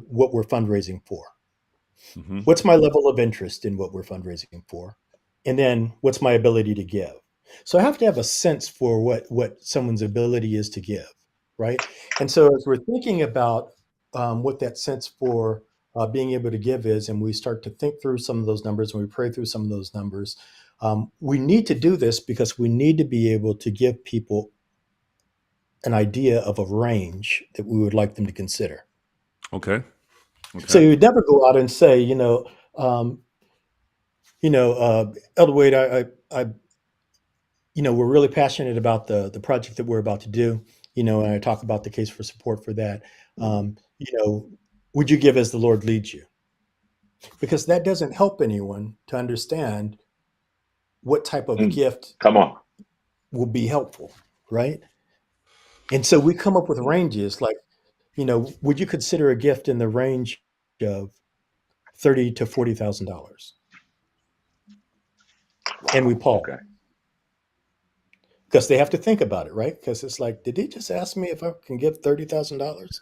what we're fundraising for? Mm-hmm. What's my level of interest in what we're fundraising for? And then what's my ability to give? So I have to have a sense for what someone's ability is to give, right? And so as we're thinking about what that sense for being able to give is, and we start to think through some of those numbers and we pray through some of those numbers, we need to do this because we need to be able to give people an idea of a range that we would like them to consider. Okay. So Okay. you would never go out and say, Elder Wade, I, we're really passionate about the project that we're about to do, and I talk about the case for support for that. Would you give as the Lord leads you? Because that doesn't help anyone to understand what type of Mm. gift Come on. will be helpful, right? And so we come up with ranges like, would you consider a gift in the range of $30,000 to $40,000? And we Wow. pause Okay. because they have to think about it, right? Because it's like, did he just ask me if I can give $30,000?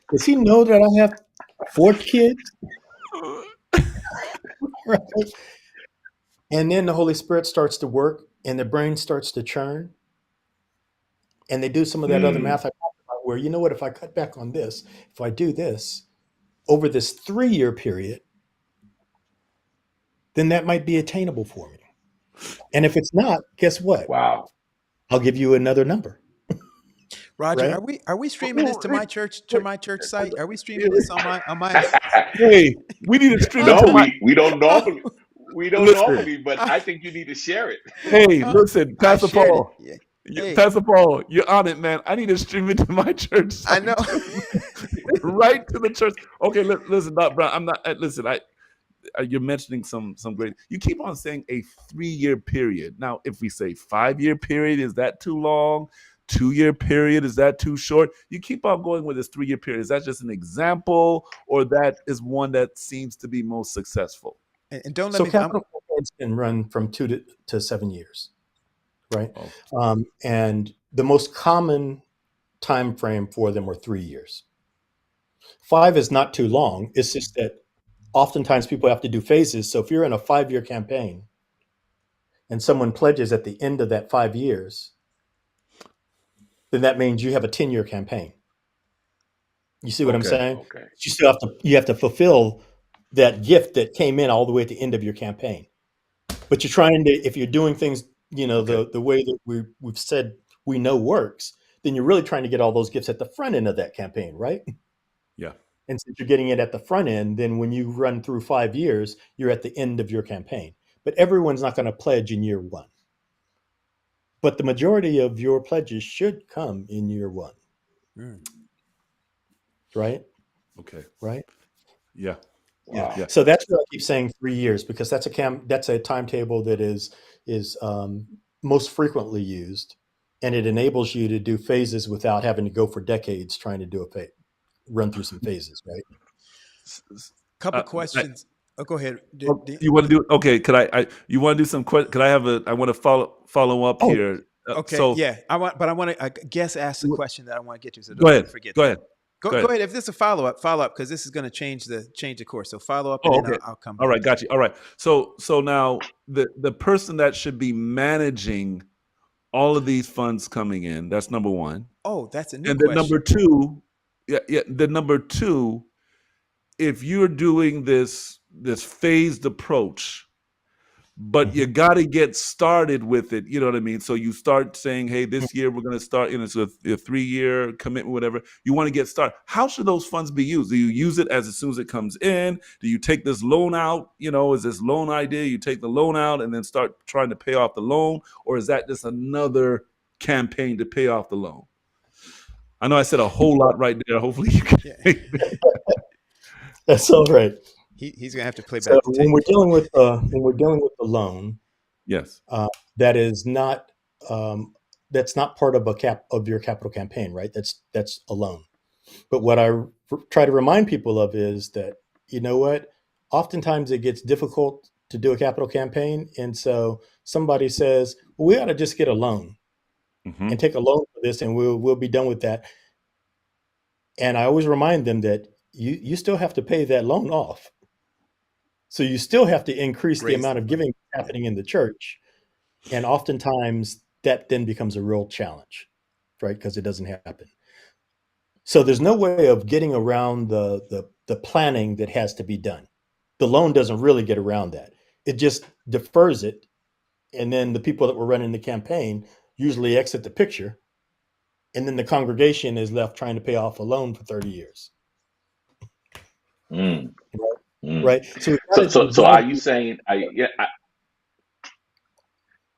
Does he know that I have 4 kids? Right? And then the Holy Spirit starts to work and the brain starts to churn. And they do some of that other Mm. math I talked about where, you know what, if I cut back on this, if I do this over this 3-year period, then that might be attainable for me. And if it's not, guess what? Wow. I'll give you another number, Roger, right? are we streaming this to my church site? Are we streaming this on my Hey, we need to stream it No, to my. we don't Listen, normally, but I think you need to share it. hey, listen, I Pastor shared it. Paul. Yeah. Hey, Pastor Paul, you're on it, man. I need to stream it to my church I know. site too. Right to the church. Okay, listen, Doc Brown. I'm not. Listen, you're mentioning some great. You keep on saying a 3-year period. Now, if we say 5-year period, is that too long? 2-year period, is that too short? You keep on going with this 3-year period. Is that just an example, or that is one that seems to be most successful? And don't let So me. capital campaigns can run from 2 to 7 years, right? Oh. And the most common time frame for them are 3 years. 5 is not too long. It's just that oftentimes people have to do phases. So if you're in a 5-year campaign and someone pledges at the end of that 5 years, then that means you have a 10-year campaign. You see what I'm Okay. saying? Okay. You have to fulfill that gift that came in all the way at the end of your campaign. But you're trying to, if you're doing things, Okay. the way that we've said we know works, then you're really trying to get all those gifts at the front end of that campaign, right? Yeah. And since you're getting it at the front end, then when you run through 5 years, you're at the end of your campaign. But everyone's not going to pledge in year one. But the majority of your pledges should come in year one, right? Okay. Right? Yeah. Yeah. Wow. Yeah. So that's why I keep saying 3 years, because that's a timetable that is most frequently used, and it enables you to do phases without having to go for decades trying to run through some phases, right? Couple Uh, I, questions. Oh, go ahead. you want to do okay? Could you want to do some questions? Could I have I want to follow up Oh, here. Okay, So yeah. I want to guess ask the question that I want to get to, so go don't ahead. forget Go that. ahead. Go Go ahead. ahead. If this is a follow up, because this is going to change the course. So follow up, and Oh, then okay. I'll come All back. right. Got you. All right. So now the person that should be managing all of these funds coming in, that's number one. Oh, that's a new And then question. number two, then number two, if you're doing this phased approach, but you got to get started with it. You know what I mean? So you start saying, hey, this year we're going to start, it's a 3-year commitment, whatever. You want to get started. How should those funds be used? Do you use it as soon as it comes in? Do you take this loan out? Is this loan idea? You take the loan out and then start trying to pay off the loan? Or is that just another campaign to pay off the loan? I know I said a whole lot right there. Hopefully you can. Yeah. That's all right. He's going to have to play So back the when tape. we're dealing with the loan, Yes. that is not that's not part of your capital campaign, right? That's a loan. But what I try to remind people of is that, you know what, oftentimes it gets difficult to do a capital campaign, and so somebody says, well, we ought to just get a loan and take a loan for this, and we'll be done with that. And I always remind them that you still have to pay that loan off. So you still have to increase the amount of giving happening in the church. And oftentimes that then becomes a real challenge, right? Because it doesn't happen. So there's no way of getting around the planning that has to be done. The loan doesn't really get around that. It just defers it. And then the people that were running the campaign usually exit the picture. And then the congregation is left trying to pay off a loan for 30 years. Mm. Right. So are you saying?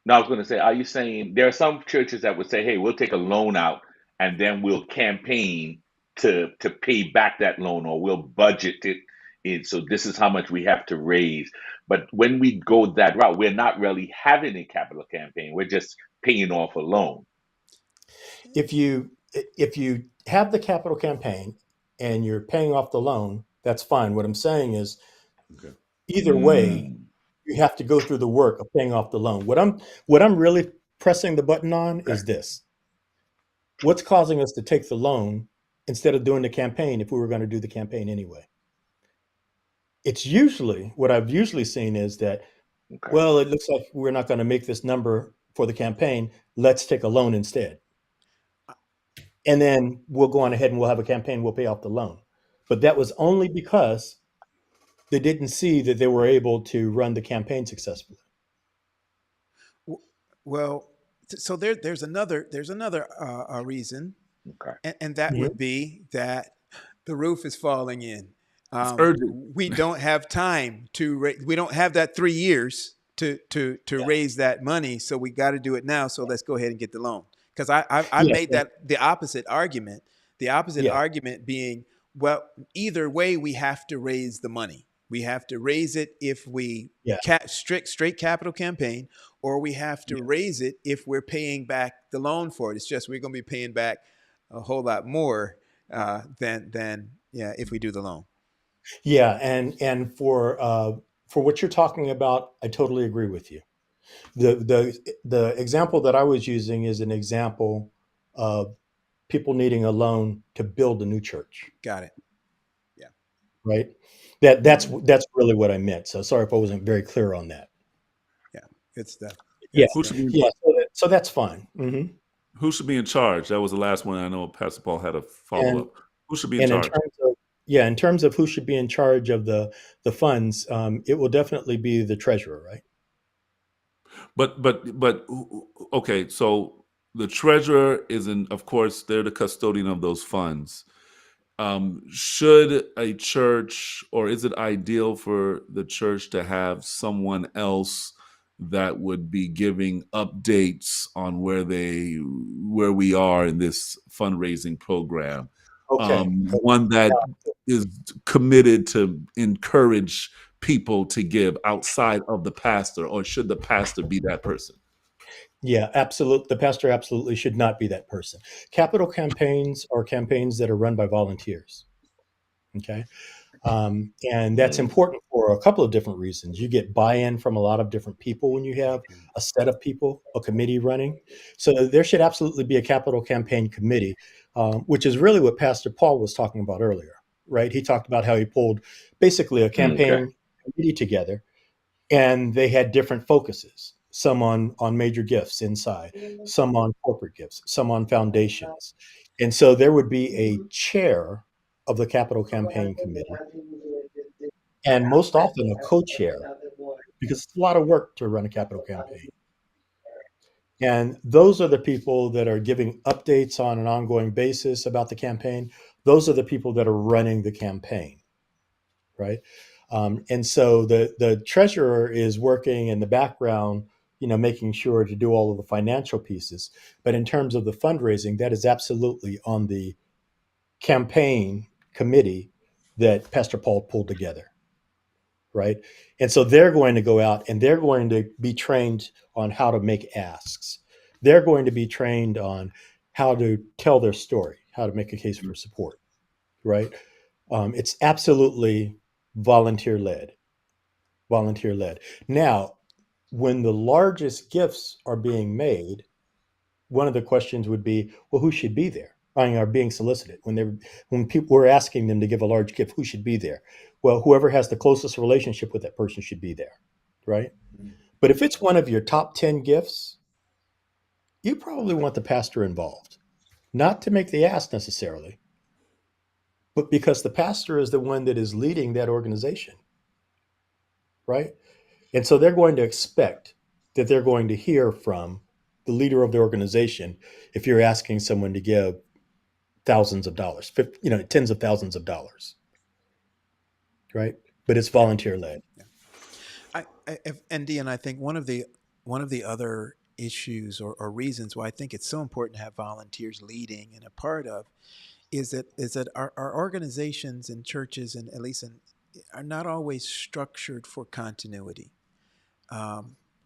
No, I was going to say, are you saying there are some churches that would say, "Hey, we'll take a loan out and then we'll campaign to pay back that loan, or we'll budget it in. So this is how much we have to raise." But when we go that route, we're not really having a capital campaign. We're just paying off a loan. If you have the capital campaign and you're paying off the loan, that's fine. What I'm saying is, either way, you have to go through the work of paying off the loan. What I'm really pressing the button on is this: what's causing us to take the loan instead of doing the campaign if we were going to do the campaign anyway? It's usually what I've usually seen is that, well, it looks like we're not going to make this number for the campaign. Let's take a loan instead. And then we'll go on ahead and we'll have a campaign. We'll pay off the loan. But that was only because they didn't see that they were able to run the campaign successfully. Well, so there's another reason, and that would be that the roof is falling in. We don't have time we don't have that 3 years to raise that money, so we got to do it now. So let's go ahead and get the loan. Because I made that the opposite argument. The opposite argument being, well, either way, we have to raise the money. We have to raise it if we straight capital campaign, or we have to raise it if we're paying back the loan for it. It's just we're going to be paying back a whole lot more than if we do the loan. Yeah, and for what you're talking about, I totally agree with you. The example that I was using is an example of people needing a loan to build a new church. Got it. Yeah. Right. That's really what I meant. So sorry if I wasn't very clear on that. Yeah. Good stuff. So that's fine. Mm-hmm. Who should be in charge? That was the last one. I know Pastor Paul had a follow-up. Who should be in And charge? in terms of who should be in charge of the funds, it will definitely be the treasurer, right? But okay, so the treasurer is of course, they're the custodian of those funds. Should a church, or is it ideal for the church to have someone else that would be giving updates on where we are in this fundraising program? Okay. One that is committed to encourage people to give outside of the pastor, or should the pastor be that person? Yeah, absolutely. The pastor absolutely should not be that person. Capital campaigns are campaigns that are run by volunteers. Okay. And that's important for a couple of different reasons. You get buy-in from a lot of different people when you have a set of people, a committee running. So there should absolutely be a capital campaign committee, which is really what Pastor Paul was talking about earlier, right? He talked about how he pulled basically a campaign committee together, and they had different focuses. Some on major gifts inside, some on corporate gifts, some on foundations. And so there would be a chair of the capital campaign committee, and most often a co-chair, because it's a lot of work to run a capital campaign. And those are the people that are giving updates on an ongoing basis about the campaign. Those are the people that are running the campaign, right? And so the treasurer is working in the background, making sure to do all of the financial pieces. But in terms of the fundraising, that is absolutely on the campaign committee that Pastor Paul pulled together, right? And so they're going to go out and they're going to be trained on how to make asks. They're going to be trained on how to tell their story, how to make a case for support, right? It's absolutely volunteer led. Now, when the largest gifts are being made, one of the questions would be, well, who should be there? Are being solicited when people were asking them to give a large gift, who should be there? Well, whoever has the closest relationship with that person should be there, right? But if it's one of your top 10 gifts, you probably want the pastor involved, not to make the ask necessarily, but because the pastor is the one that is leading that organization, right? And so they're going to expect that they're going to hear from the leader of the organization if you're asking someone to give thousands of dollars, tens of thousands of dollars, right? But it's volunteer led. And Dean, I think one of the other issues or reasons why I think it's so important to have volunteers leading and a part of is that our organizations and churches, and at least are not always structured for continuity.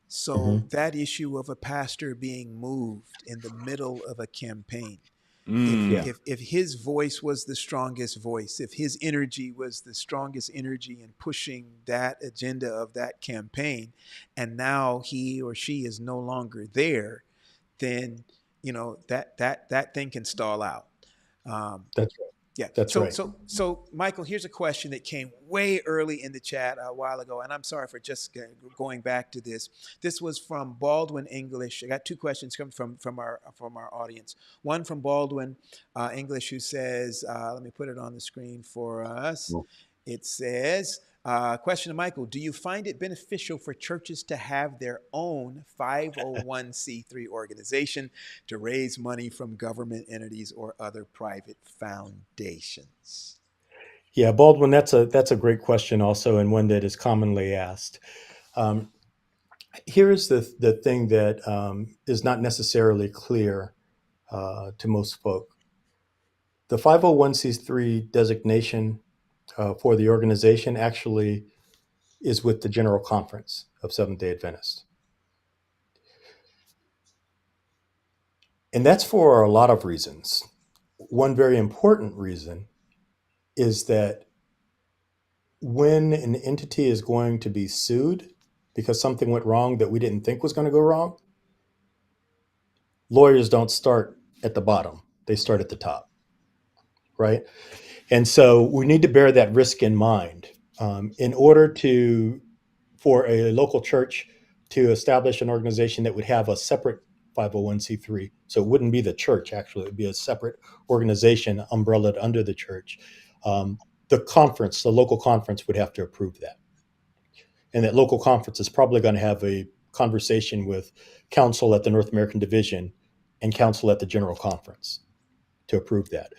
So that issue of a pastor being moved in the middle of a campaign, if his voice was the strongest voice, if his energy was the strongest energy in pushing that agenda of that campaign, and now he or she is no longer there, then that thing can stall out. That's right. Yeah. That's right. So Michael, here's a question that came way early in the chat a while ago, and I'm sorry for just going back to this. This was from Baldwin English. I got two questions coming from our audience. One from Baldwin English, who says, let me put it on the screen for us. It says, question to Michael: do you find it beneficial for churches to have their own 501c3 organization to raise money from government entities or other private foundations? Yeah, Baldwin, that's a great question also, and one that is commonly asked. Here's the thing that is not necessarily clear to most folk. The 501c3 designation for the organization actually is with the General Conference of Seventh-day Adventists. And that's for a lot of reasons. One very important reason is that when an entity is going to be sued because something went wrong that we didn't think was going to go wrong, lawyers don't start at the bottom. They start at the top, right? And so we need to bear that risk in mind. In order for a local church to establish an organization that would have a separate 501c3. So it wouldn't be the church, actually. It would be a separate organization umbrellaed under the church. The local conference would have to approve that. And that local conference is probably going to have a conversation with council at the North American Division and council at the General Conference to approve that.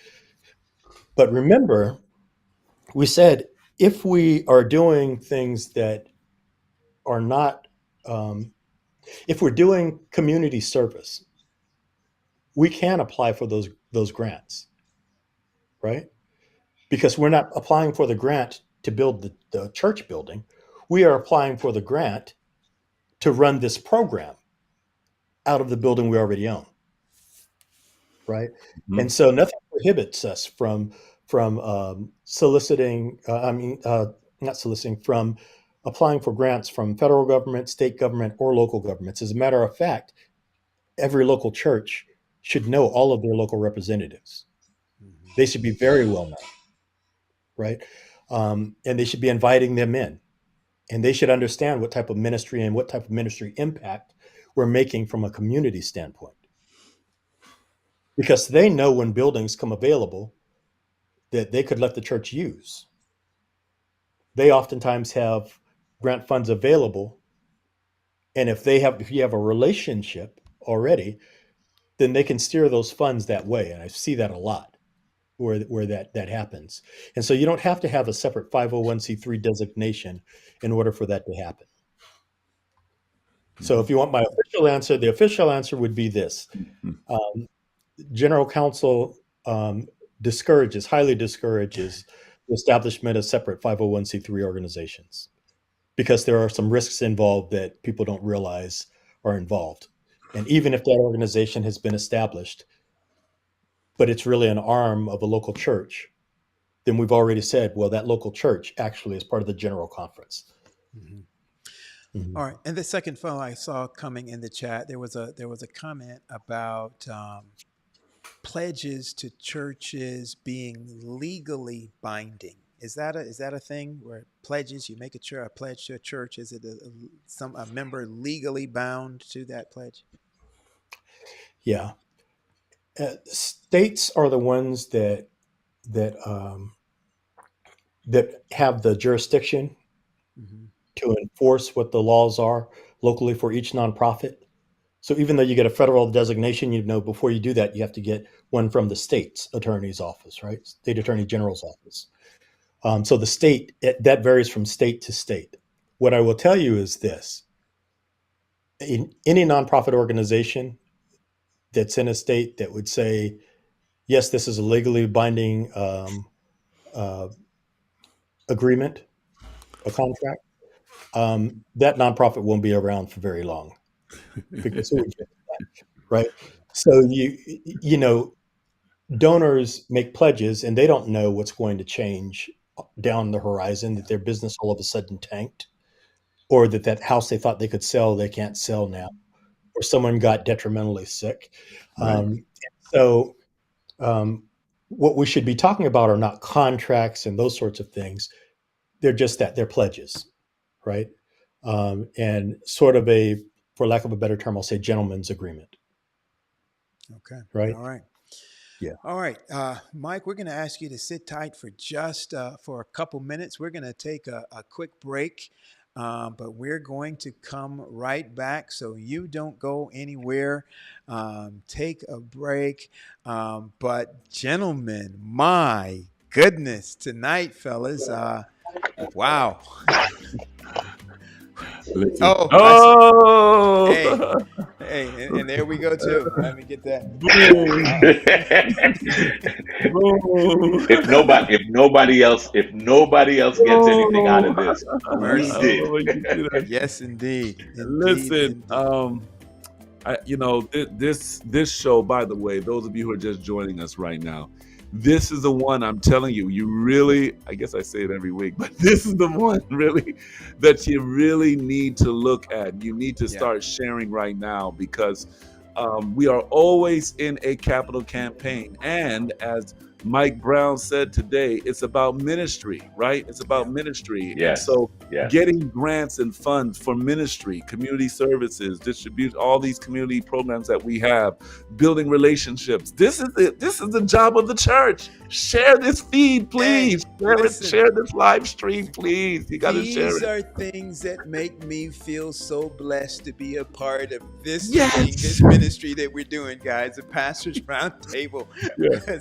But remember, we said if we are doing things that are not, if we're doing community service, we can apply for those grants, right? Because we're not applying for the grant to build the church building. We are applying for the grant to run this program out of the building we already own, right? Mhm. And so nothing prohibits us from soliciting, not soliciting, from applying for grants from federal government, state government, or local governments. As a matter of fact, every local church should know all of their local representatives. They should be very well known, right? And they should be inviting them in. And they should understand what type of ministry and what type of ministry impact we're making from a community standpoint. Because they know when buildings come available that they could let the church use. They oftentimes have grant funds available. And if you have a relationship already, then they can steer those funds that way. And I see that a lot where that happens. And so you don't have to have a separate 501c3 designation in order for that to happen. So if you want my official answer, the official answer would be this. General Counsel highly discourages the establishment of separate 501c3 organizations because there are some risks involved that people don't realize are involved. And even if that organization has been established, but it's really an arm of a local church, then we've already said, well, that local church actually is part of the General Conference. All right. And the second fellow I saw coming in the chat, there was a comment about pledges to churches being legally binding. Is that a thing where pledges, you make a pledge to a church? Is it a member legally bound to that pledge? Yeah. States are the ones that have the jurisdiction to enforce what the laws are locally for each nonprofit. So even though you get a federal designation, before you do that, you have to get one from the state's attorney's office, right? State Attorney General's office. So the state, that varies from state to state. What I will tell you is this. In any nonprofit organization that's in a state that would say, yes, this is a legally binding agreement, a contract, that nonprofit won't be around for very long because who would get that, right? So donors make pledges and they don't know what's going to change down the horizon, that their business all of a sudden tanked, or that house they thought they could sell, they can't sell now, or someone got detrimentally sick. Right. So what we should be talking about are not contracts and those sorts of things. They're just they're pledges, right? And sort of for lack of a better term, I'll say gentleman's agreement. Okay. Right. All right. Yeah. All right. Mike, we're going to ask you to sit tight for just for a couple minutes. We're going to take a quick break, but we're going to come right back. So you don't go anywhere. Take a break. But gentlemen, my goodness, tonight, fellas, wow. Listen. Oh, hey, and there we go too. Let me get that. If nobody else gets anything out of this, we did. Yes, indeed. Listen, this show, by the way, those of you who are just joining us right now, this is the one I'm telling you, you really, I guess I say it every week, but this is the one really that you really need to look at. You need to start sharing right now because we are always in a capital campaign. And as Mike Brown said today, it's about ministry, right? It's about ministry. And Yes. so Yes. getting grants and funds for ministry, community services, distribute all these community programs that we have, building relationships. This is the job of the church. Share this feed, please. Share this live stream, please. You got to share it. These are things that make me feel so blessed to be a part of this Yes. thing, this ministry that we're doing, guys, the Pastors Roundtable. Yeah.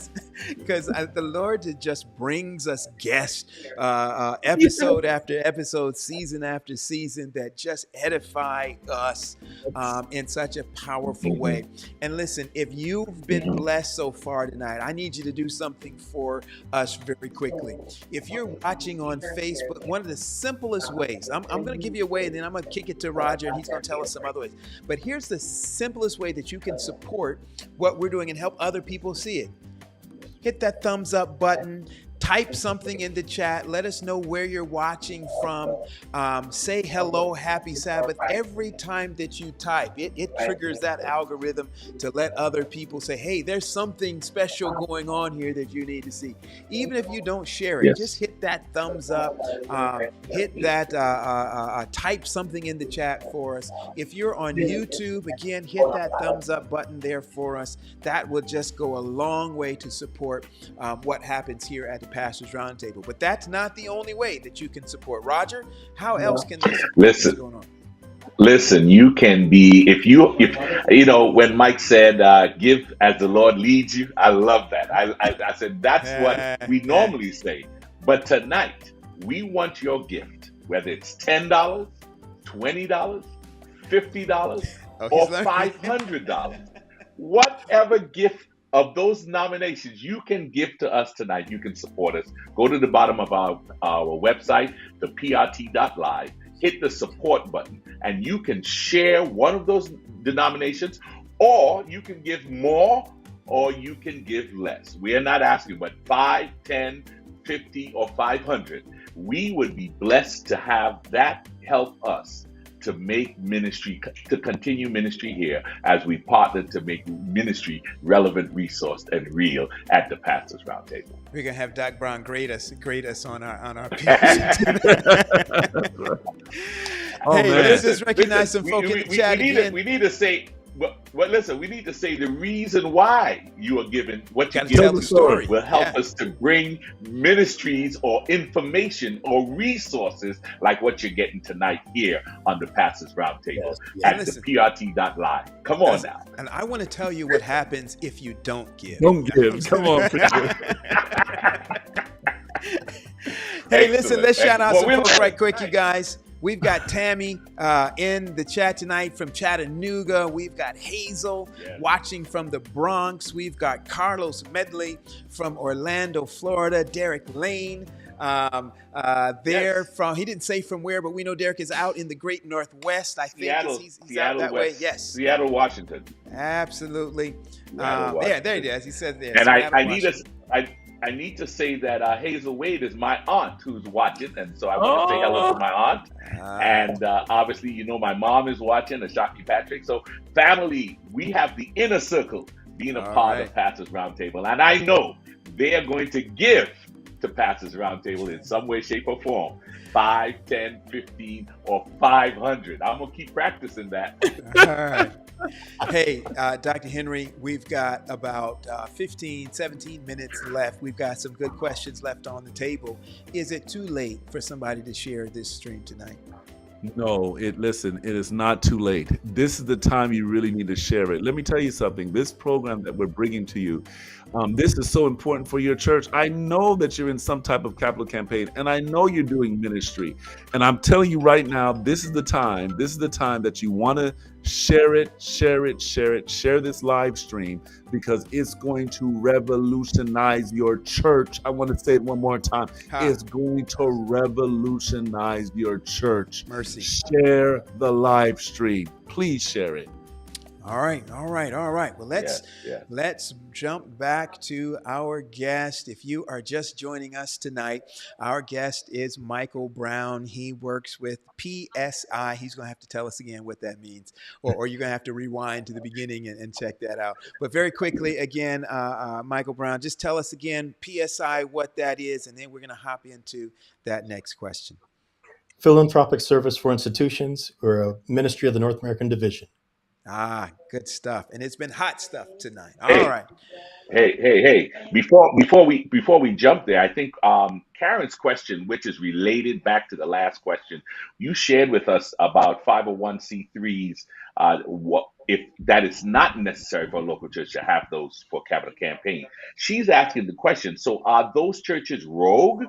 Because the Lord just brings us guests, episode after episode, season after season, that just edify us in such a powerful way. And listen, if you've been blessed so far tonight, I need you to do something for us very quickly. If you're watching on Facebook, one of the simplest ways, I'm going to give you a way, and then I'm going to kick it to Roger, and he's going to tell us some other ways. But here's the simplest way that you can support what we're doing and help other people see it. Hit that thumbs up button. Type something in the chat. Let us know where you're watching from. Say hello, happy Sabbath. Every time that you type, it triggers that algorithm to let other people say, hey, there's something special going on here that you need to see. Even if you don't share it, just hit that thumbs up. Hit that, type something in the chat for us. If you're on YouTube, again, hit that thumbs up button there for us. That will just go a long way to support what happens here at the Pastors Roundtable. But that's not the only way that you can support. Roger, how else can they support what's going on? Listen, you can be, if you know, when Mike said, give as the Lord leads you, I love that. I said, that's what we normally say. But tonight, we want your gift, whether it's $10, $20, $50, or $500. Whatever gift of those nominations you can give to us tonight, you can support us. Go to the bottom of our website, theprt.live, hit the support button, and you can share one of those denominations, or you can give more, or you can give less. We are not asking, but 5, 10, 50, or 500. We would be blessed to have that help us to make ministry, to continue ministry here as we partner to make ministry relevant, resourced, and real at the Pastors Roundtable. We're gonna have Doc Brown grade us on our page. Let's just recognize some folk in the chat again. We need to say. But listen, we need to say the reason why you are given what you give tell the story will help us to bring ministries or information or resources like what you're getting tonight here on the Pastors Roundtable at the PRT.live. Come on now. And I want to tell you what happens if you don't give. Don't give. Come on. Hey, listen, let's shout out some folks right quick, you guys. We've got Tammy in the chat tonight from Chattanooga. We've got Hazel watching from the Bronx. We've got Carlos Medley from Orlando, Florida. Derek Lane from, he didn't say from where, but we know Derek is out in the great Northwest. I think he's out that way. Yes. Seattle, Washington. Absolutely. Washington. There it is. He said there. And I need to say that Hazel Wade is my aunt who's watching, and so I want to say hello to my aunt. And obviously, you know, my mom is watching, Ashaki Patrick. So family, we have the inner circle being a part of Pastors Roundtable. And I know they are going to give to Pastors Roundtable in some way, shape, or form. 5, 10, 15, or 500. I'm going to keep practicing that. All right. Hey, Dr. Henry, we've got about 15, 17 minutes left. We've got some good questions left on the table. Is it too late for somebody to share this stream tonight? No, listen, it is not too late. This is the time you really need to share it. Let me tell you something. This program that we're bringing to you, this is so important for your church. I know that you're in some type of capital campaign, and I know you're doing ministry. And I'm telling you right now, this is the time that you want to share this live stream, because it's going to revolutionize your church. I want to say it one more time. It's going to revolutionize your church. Mercy. Share the live stream. Please share it. All right, all right, all right. Well, Yes, let's yes. let's jump back to our guest. If you are just joining us tonight, our guest is Michael Brown. He works with PSI. He's going to have to tell us again what that means, or you're going to have to rewind to the beginning and check that out. But very quickly, again, Michael Brown, just tell us again PSI what that is, and then we're going to hop into that next question. Philanthropic Service for Institutions, or a ministry of the North American Division. Good stuff. And it's been hot stuff tonight. All Hey, right. hey. Before we jump there, I think Karen's question, which is related back to the last question, you shared with us about 501c3s. What if that is not necessary for a local church to have those for capital campaign? She's asking the question. So are those churches rogue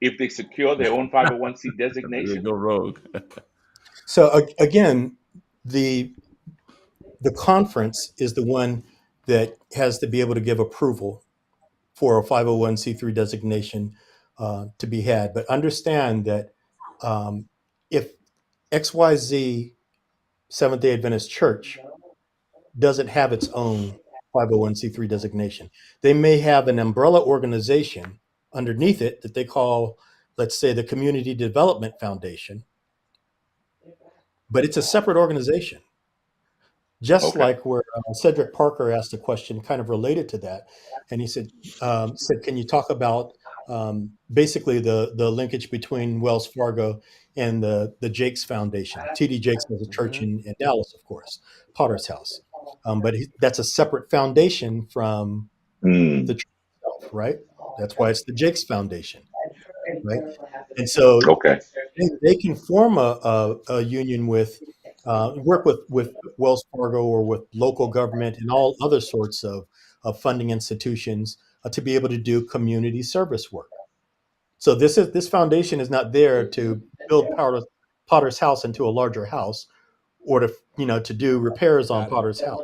if they secure their own 501c They designation? go rogue. So again, the conference is the one that has to be able to give approval for a 501c3 designation to be had. But understand that if XYZ Seventh Day Adventist Church doesn't have its own 501c3 designation, they may have an umbrella organization underneath it that they call, let's say, the Community Development Foundation, but it's a separate organization. Just Okay. like where Cedric Parker asked a question kind of related to that, and he said, "Can you talk about basically the linkage between Wells Fargo and the Jakes Foundation? T.D. Jakes has a church in Dallas, of course, Potter's House, but that's a separate foundation from the Mm, church itself, right? That's why it's the Jakes Foundation, right? And so okay. they can form a union with work with Wells Fargo or with local government and all other sorts of funding institutions to be able to do community service work. So this foundation is not there to build Potter's house into a larger house or to do repairs on Got it. Potter's house.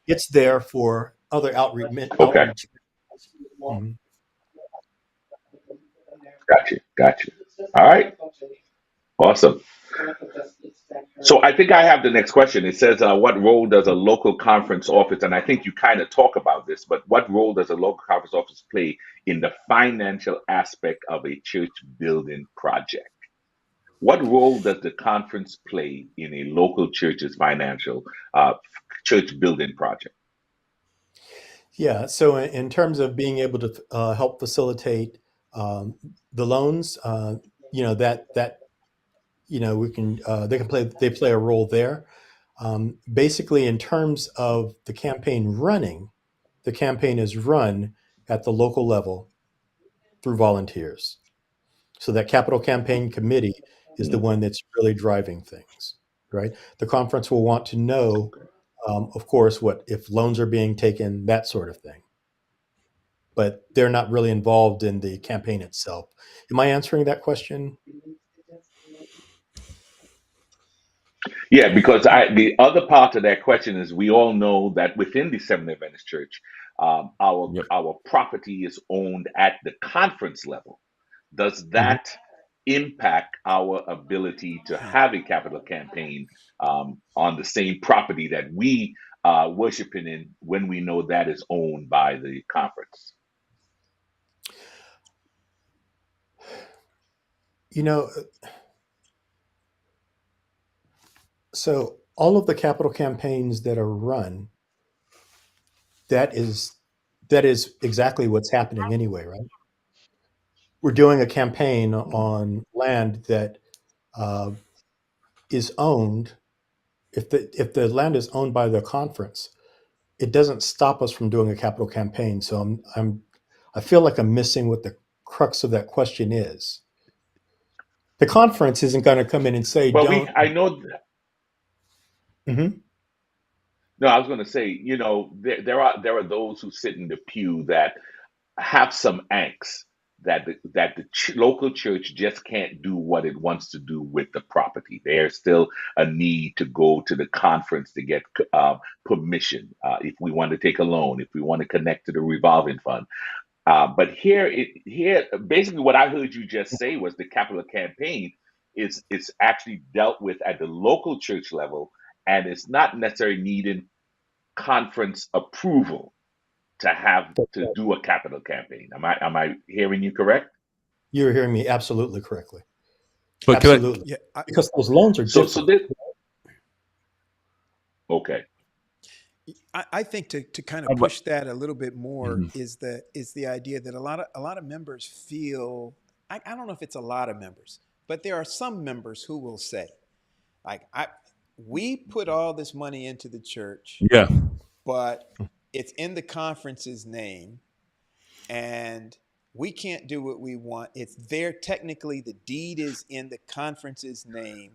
It's there for other Okay. outreach. Mhm. Got you. All right. Awesome. So I think I have the next question. It says, what role does a local conference office, and I think you kind of talk about this, but what role does a local conference office play in the financial aspect of a church building project? What role does the conference play in a local church's financial church building project? Yeah. So in terms of being able to help facilitate the loans, that we can they play a role there. Basically, in terms of the campaign running, the campaign is run at the local level through volunteers. So that capital campaign committee is the Mm, one that's really driving things, right? The conference will want to know, of course, what if loans are being taken, that sort of thing. But they're not really involved in the campaign itself. Am I answering that question? Yeah, because the other part of that question is we all know that within the Seventh Adventist Church, our Yep. our property is owned at the conference level. Does Mhm. that impact our ability to Huh. have a capital campaign on the same property that we worshiping in when we know that is owned by the conference? You know, so all of the capital campaigns that are run, that is that is exactly what's happening anyway, right? We're doing a campaign Mm. on land that uh, is owned. If the land is owned by the conference, it doesn't stop us from doing a capital campaign. So I feel like I'm missing what the crux of that question is. The conference isn't going to come in and say, Well, "Don't." I know. Mhm. No, I was going to say, there are those who sit in the pew that have some angst that the local church just can't do what it wants to do with the property. There's still a need to go to the conference to get permission if we want to take a loan, if we want to connect to the revolving fund. But here, basically, what I heard you just say was the capital campaign is actually dealt with at the local church level, and it's not necessarily needing conference approval to do a capital campaign. Am I hearing you correct? You're hearing me absolutely correctly. But Absolutely. Yeah, Because those loans are So different. okay. I think to kind of push that a little bit more is the idea that a lot of members feel, I don't know if it's a lot of members, but there are some members who will say, like, we put all this money into the church, yeah, but it's in the conference's name, and we can't do what we want. It's there. Technically, the deed is in the conference's name.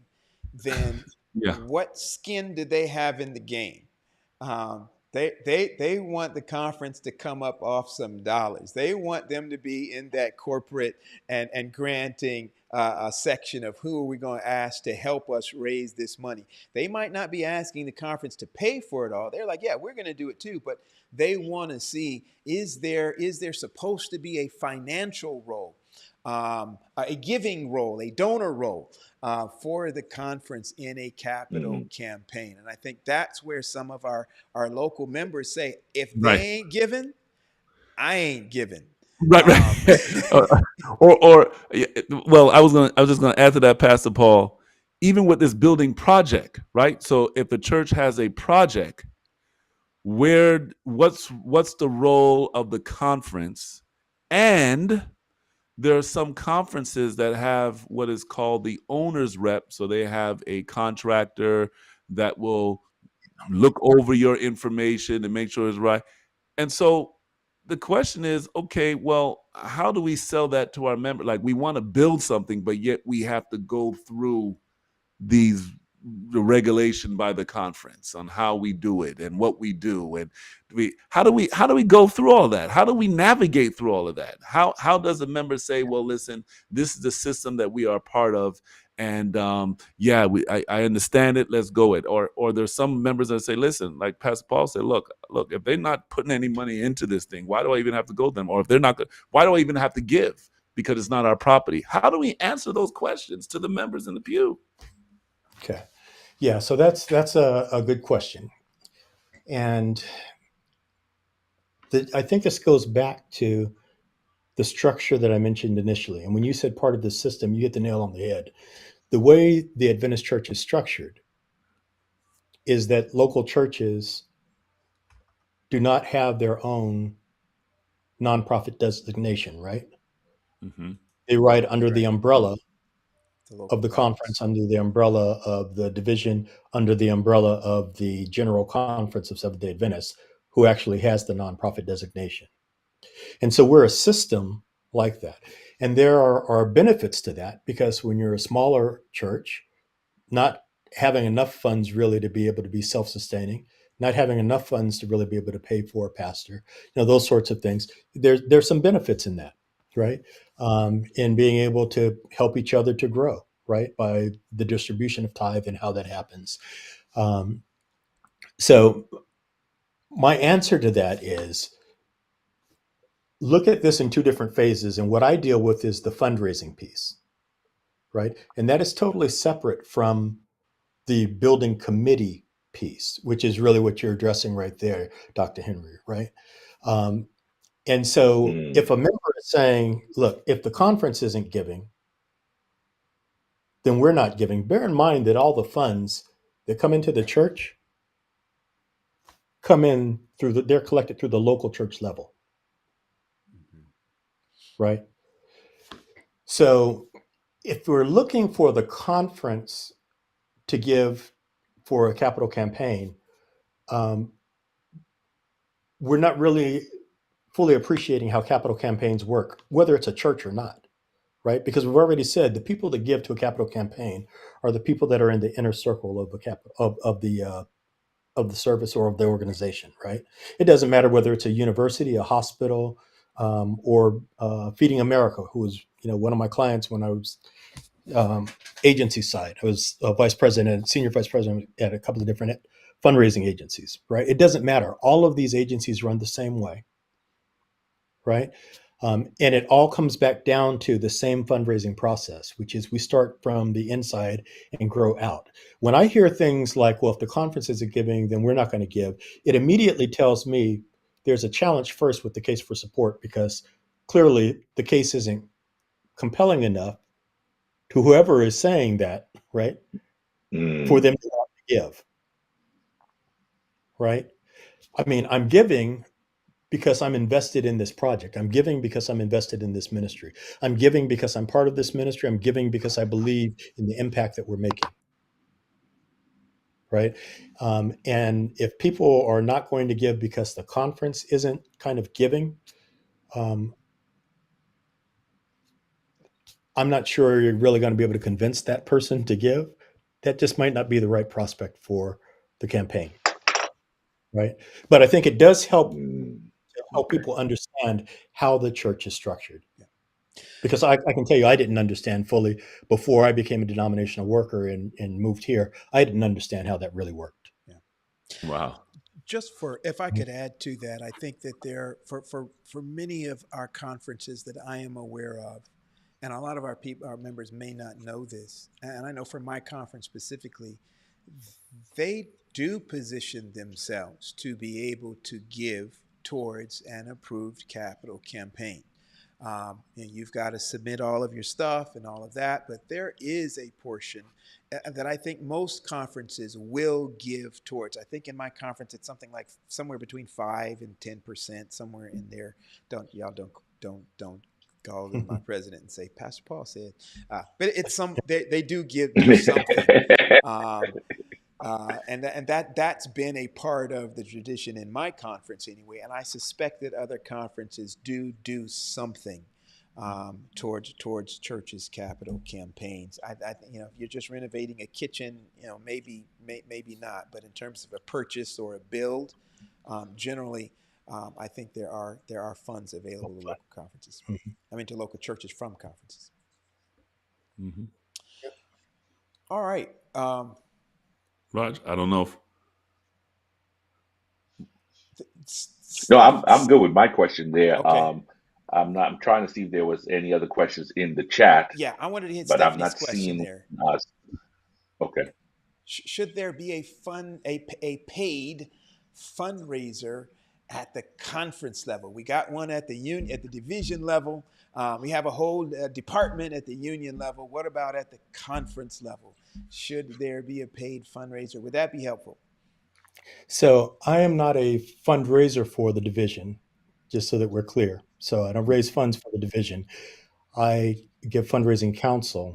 Then yeah, what skin do they have in the game? They want the conference to come up off some dollars. They want them to be in that corporate and granting a section of who are we going to ask to help us raise this money. They might not be asking the conference to pay for it all. They're like, yeah, we're going to do it too, but they want to see, is there supposed to be a financial role, a giving role, a donor role for the conference in a capital campaign. And I think that's where some of our local members say, if they ain't giving, I ain't giving. Right. Well, I was just gonna add to that, Pastor Paul. Even with this building project, right? So if the church has a project, what's the role of the conference? And there are some conferences that have what is called the owner's rep. So they have a contractor that will look over your information and make sure it's right. And so the question is, okay, well, how do we sell that to our members? Like, we want to build something, but yet we have to go through the regulation by the conference on how we do it and what we do, and how do we go through all that? How do we navigate through all of that? How does a member say, well, listen, this is the system that we are part of, and I understand it, let's go it. Or there's some members that say, listen, like Pastor Paul said, look, if they're not putting any money into this thing, why do I even have to go to them? Or if they're not, why do I even have to give? Because it's not our property. How do we answer those questions to the members in the pew? Okay. Yeah, so that's a good question. And I think this goes back to the structure that I mentioned initially. And when you said part of the system, you hit the nail on the head. The way the Adventist Church is structured is that local churches do not have their own nonprofit designation, right? Mm-hmm. They ride under the umbrella The of the conference, under the umbrella of the division, under the umbrella of the General Conference of Seventh-day Adventists, who actually has the nonprofit designation. And so we're a system like that. And there are benefits to that, because when you're a smaller church, not having enough funds really to be able to be self-sustaining, not having enough funds to really be able to pay for a pastor, those sorts of things, there's some benefits in that, right? In being able to help each other to grow, right? By the distribution of tithe and how that happens. So my answer to that is, look at this in two different phases. And what I deal with is the fundraising piece, right? And that is totally separate from the building committee piece, which is really what you're addressing right there, Dr. Henry, right? And so if a member is saying, look, if the conference isn't giving, then we're not giving. Bear in mind that all the funds that come into the church come in they're collected through the local church level. Right? So if we're looking for the conference to give for a capital campaign, we're not really fully appreciating how capital campaigns work, whether it's a church or not, right? Because we've already said the people that give to a capital campaign are the people that are in the inner circle of the service or of the organization, right? It doesn't matter whether it's a university, a hospital, or Feeding America, who was one of my clients when I was agency side. I was senior vice president at a couple of different fundraising agencies, right? It doesn't matter. All of these agencies run the same way, right? And it all comes back down to the same fundraising process, which is we start from the inside and grow out. When I hear things like, well, if the conference isn't giving, then we're not going to give, it immediately tells me there's a challenge first with the case for support, because clearly the case isn't compelling enough to whoever is saying that, right, for them to want to give, right? I mean, I'm giving because I'm invested in this project. I'm giving because I'm invested in this ministry. I'm giving because I'm part of this ministry. I'm giving because I believe in the impact that we're making, right? And if people are not going to give because the conference isn't kind of giving, I'm not sure you're really going to be able to convince that person to give. That just might not be the right prospect for the campaign, right? But I think it does help people understand how the church is structured. Because I can tell you, I didn't understand fully before I became a denominational worker and moved here. I didn't understand how that really worked. Yeah. Wow. Just if I could add to that, I think that for many of our conferences that I am aware of, and a lot of our members may not know this, and I know for my conference specifically, they do position themselves to be able to give towards an approved capital campaign. And you've got to submit all of your stuff and all of that, but there is a portion that I think most conferences will give towards. I think in my conference it's something like somewhere between 5 and 10%, somewhere in there. Don't call my president and say Pastor Paul said, but it's they do do something. And that's been a part of the tradition in my conference anyway, and I suspect that other conferences do something towards churches' capital campaigns. I if you're just renovating a kitchen, maybe not, but in terms of a purchase or a build, generally, I think there are funds available to local conferences. I mean, to local churches from conferences. Mm-hmm. All right. Raj, I don't know if No, I'm good with my question there. Okay. I'm trying to see if there was any other questions in the chat, Yeah, I wanted to hit but I'm Stephanie's not question seeing. there. Okay. Should there be a paid fundraiser at the conference level? We got one at the division level. We have a whole department at the union level. What about at the conference level? Should there be a paid fundraiser? Would that be helpful? So I am not a fundraiser for the division, just so that we're clear. So I don't raise funds for the division. I give fundraising counsel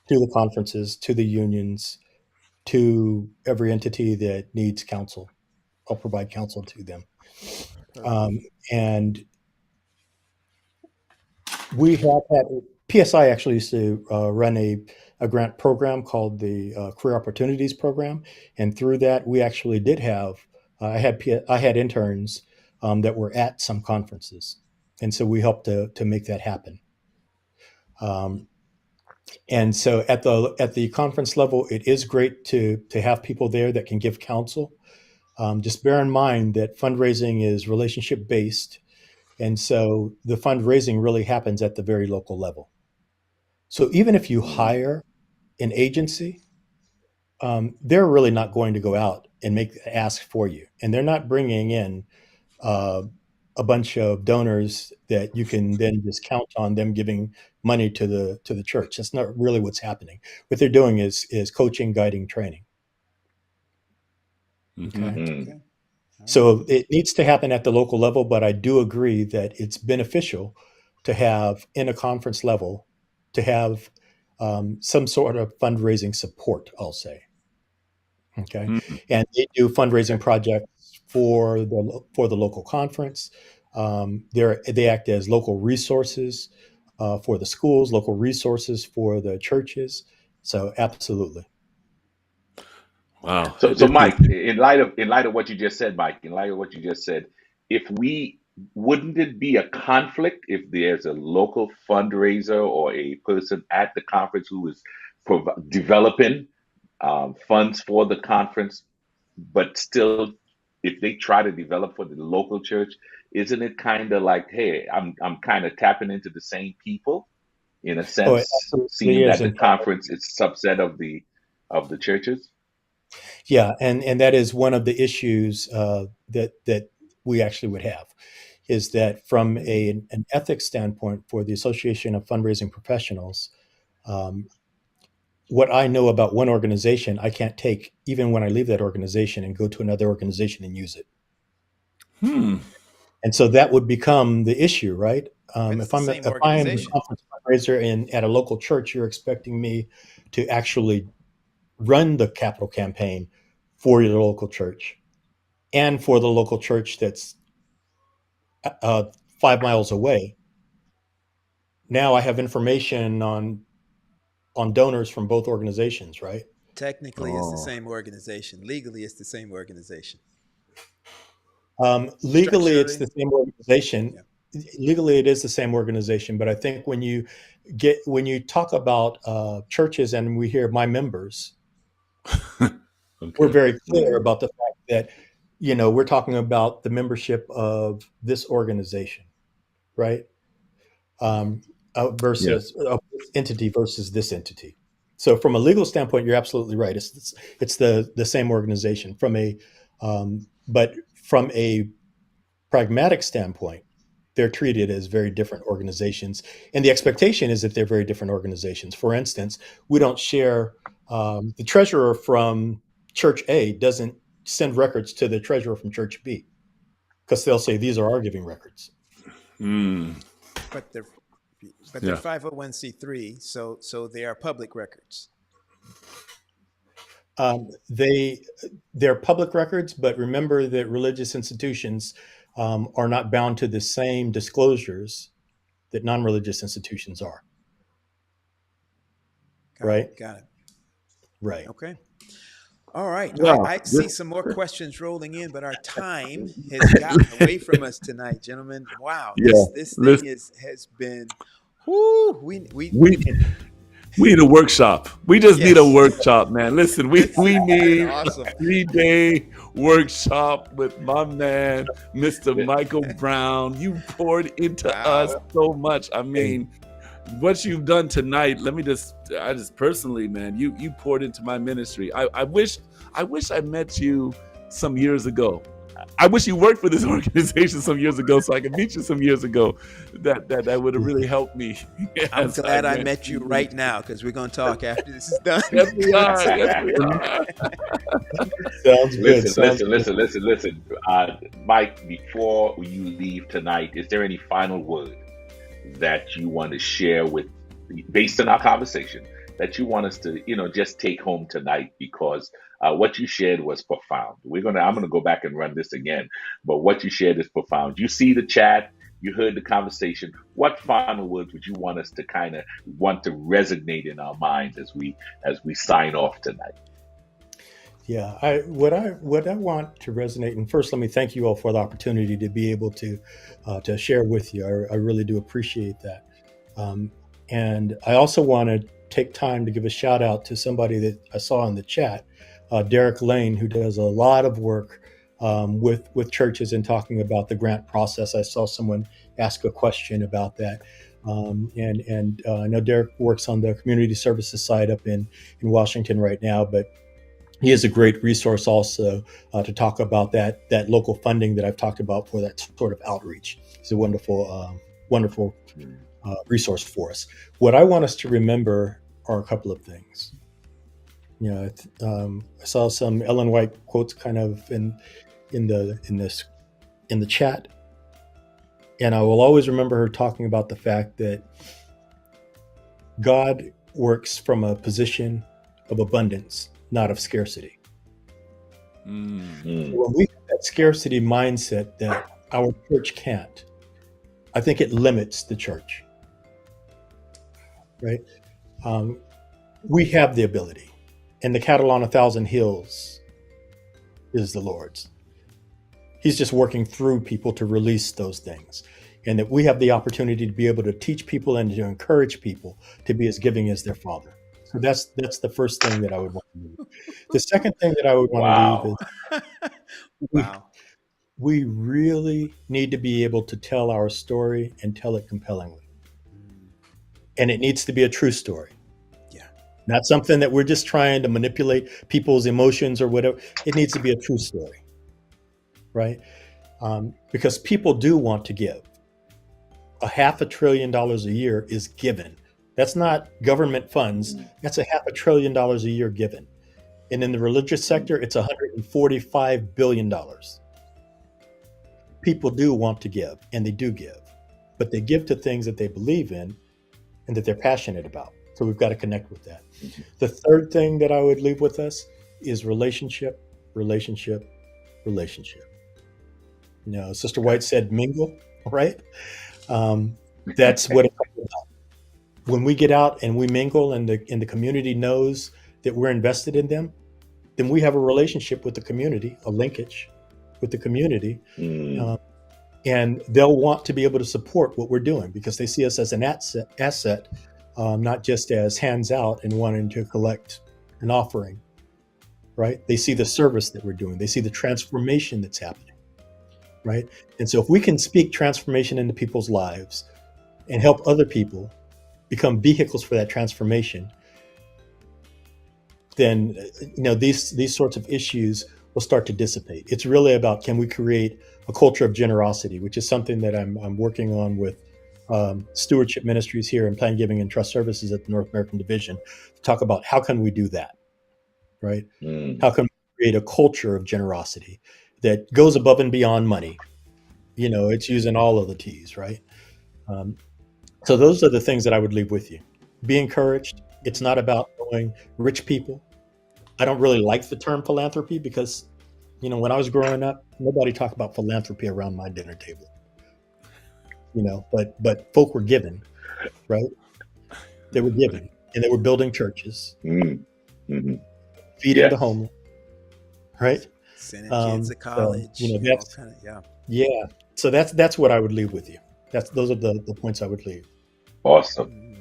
to the conferences, to the unions, to every entity that needs counsel. I'll provide counsel to them. And we have had, PSI actually used to run a grant program called the Career Opportunities Program. And through that, we actually did have, I had interns that were at some conferences. And so we helped to make that happen. And so at the conference level, it is great to have people there that can give counsel. Just bear in mind that fundraising is relationship based. And so the fundraising really happens at the very local level. So even if you hire an agency, they're really not going to go out and ask for you. And they're not bringing in a bunch of donors that you can then just count on them giving money to the church. That's not really what's happening. What they're doing is coaching, guiding, training. Okay. So it needs to happen at the local level, but I do agree that it's beneficial to have in a conference level to have some sort of fundraising support, I'll say. Okay. And they do fundraising projects for the local conference. They act as local resources for the schools, local resources for the churches. So absolutely. Wow. So Mike, in light of what you just said, Mike, wouldn't it be a conflict if there's a local fundraiser or a person at the conference who is developing funds for the conference, but still, if they try to develop for the local church, isn't it kind of like, hey, I'm kind of tapping into the same people in a Oh, it sense, absolutely seeing is. that the And conference is subset of the churches? yeah, and that is one of the issues that we actually would have, is that from an ethics standpoint for the Association of Fundraising Professionals, um, what I know about one organization, I can't take even when I leave that organization and go to another organization and use it. Hmm. And so that would become the issue, right? But it's If the I'm same if I am the organization. conference fundraiser at a local church, you're expecting me to actually run the capital campaign for your local church and for the local church that's uh, 5 miles away. Now I have information on donors from both organizations, right? Technically, it's the Oh, same organization. Legally, it's the same organization. Legally, it's Structurally, the same organization. yeah. Legally, it is the same organization, but I think when you talk about churches and we hear my members, we're okay. very clear Mm. about the fact that we're talking about the membership of this organization, right? um, Yeah. versus this entity versus this entity. So from a legal standpoint, you're absolutely right. It's the same organization but from a pragmatic standpoint, they're treated as very different organizations, and the expectation is that they're very different organizations. For instance, we don't share the treasurer from Church A doesn't send records to the treasurer from Church B because they'll say these are our giving records. Hmm. But they're but they're Yeah. 501c3, so they are public records. They're public records, but remember that religious institutions are not bound to the same disclosures that non-religious institutions are. Got Right? it. Got it. Right. Okay. All right. Wow. I see This. some more questions rolling in, but our time has gotten away from us tonight, gentlemen. Wow. Yeah. This thing Listen, has been whoo, we we we need a workshop. We just need a yes. workshop, man. Listen, This we has been need a awesome. 3-day workshop with my man, Mr. Yeah. Michael Brown. You poured into us Wow. so much. I mean, what you've done tonight, I just personally, man, you poured into my ministry. I wish I met you some years ago. I wish you worked for this organization some years ago so I could meet you some years ago. That would have really helped me. I'm as I glad I went met you through right ministry. now because we're going to talk after this is done. Yes, we are. Yes, we are. Sounds good. Listen, Sounds listen, good. listen, listen, listen. Mike, before you leave tonight, is there any final word that you want to share based on our conversation, that you want us to, just take home tonight? Because what you shared was profound. I'm gonna go back and run this again, but what you shared is profound. You see the chat, you heard the conversation. What final words would you want us to kind of want to resonate in our minds as we sign off tonight? Yeah, what I want to resonate, and first let me thank you all for the opportunity to be able to share with you. I really do appreciate that, and I also want to take time to give a shout out to somebody that I saw in the chat, Derek Lane, who does a lot of work with churches and talking about the grant process. I saw someone ask a question about that. And I know Derek works on the community services side up in Washington right now, but he is a great resource also to talk about that local funding that I've talked about for that sort of outreach. He's a wonderful resource for us. What I want us to remember are a couple of things. I saw some Ellen White quotes kind of in the chat, and I will always remember her talking about the fact that God works from a position of abundance, not of scarcity. Mm. When we have that scarcity mindset that our church can't, I think it limits the church, right? We have the ability, and the cattle on 1,000 hills is the Lord's. He's just working through people to release those things, and that we have the opportunity to be able to teach people and to encourage people to be as giving as their Father. So that's the first thing that I would want to leave. The second thing that I would want to leave Wow. is Wow. we really need to be able to tell our story and tell it compellingly. And it needs to be a true story. Yeah. Not something that we're just trying to manipulate people's emotions or whatever. It needs to be a true story, right? Because people do want to give. $500 billion a year is given. That's not government funds. That's $500 billion a year given. And in the religious sector, it's $145 billion. People do want to give, and they do give, but they give to things that they believe in and that they're passionate about. So we've got to connect with that. The third thing that I would leave with us is relationship, relationship, relationship. You know, Sister White said mingle, right? That's what it's all about. When we get out and we mingle and the community knows that we're invested in them, then we have a relationship with the community, a linkage with the community. And they'll want to be able to support what we're doing because they see us as an asset, not just as hands out and wanting to collect an offering, right? They see the service that we're doing. They see the transformation that's happening, right? And so if we can speak transformation into people's lives and help other people become vehicles for that transformation, then these sorts of issues will start to dissipate. It's really about, can we create a culture of generosity, which is something that I'm working on with stewardship ministries here in Plan Giving and Trust Services at the North American Division to talk about how can we do that, right? How can we create a culture of generosity that goes above and beyond money? You know, it's using all of the T's, right? So those are the things that I would leave with you. Be encouraged. It's not about knowing rich people. I don't really like the term philanthropy because, you know, when I was growing up, nobody talked about philanthropy around my dinner table. You know, but folk were giving, right? They were giving, and they were building churches, feeding the homeless, right? Sending kids to college. So, you know, that's yeah. So that's what I would leave with you. Those are the points I would leave. Awesome.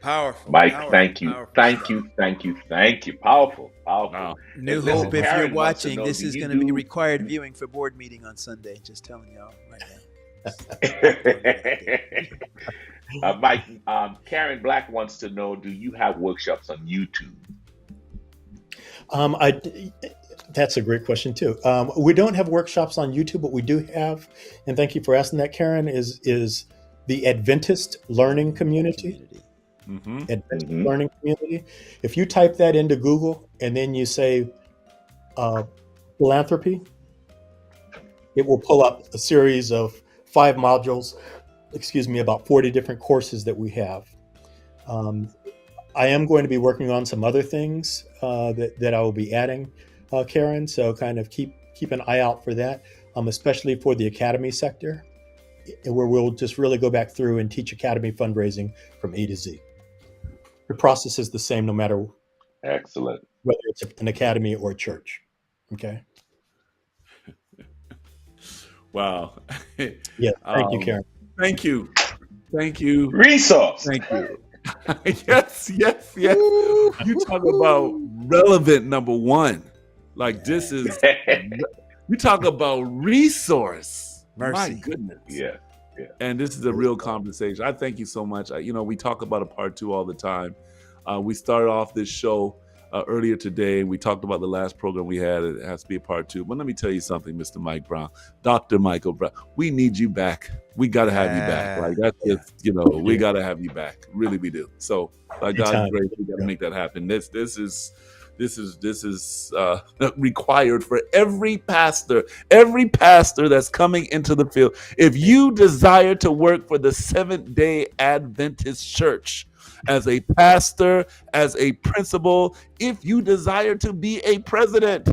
Powerful. Mike, powerful, thank you. powerful Thank stuff. you. Thank you. Thank you. Powerful. Wow. New And listen, Hope, if Karen you're wants to watching, know, this do is you going to be do- required viewing for board meeting on Sunday. Just telling y'all right now. Mike, Karen Black wants to know, do you have workshops on YouTube? That's a great question too. We don't have workshops on YouTube, but we do have, and thank you for asking that, Karen, is the Adventist Learning Community. Adventist Learning Community. If you type that into Google and then you say philanthropy, it will pull up a series of 5 modules, about 40 different courses that we have. I am going to be working on some other things that I will be adding, Karen. So kind of keep an eye out for that, especially for the academy sector, where we'll just really go back through and teach academy fundraising from A to Z. The process is the same no matter Excellent. whether it's an academy or a church. Okay. Wow. Yeah. Thank you, Karen. Thank you. Resource. Thank you. yes. You talk about relevant number one. Like this is, you talk about resource. Mercy. My goodness. Yeah. And this is a real conversation. I thank you so much. We talk about a part 2 all the time. We started off this show earlier today. We talked about the last program we had. It has to be a part 2. But let me tell you something, Mr. Mike Brown, Dr. Michael Brown. We need you back. We got to have you back. Like that's just, we got to have you back. Really, we do. So by God's grace, we got to make that happen. This is required for every pastor that's coming into the field. If you desire to work for the Seventh-day Adventist Church as a pastor, as a principal, if you desire to be a president,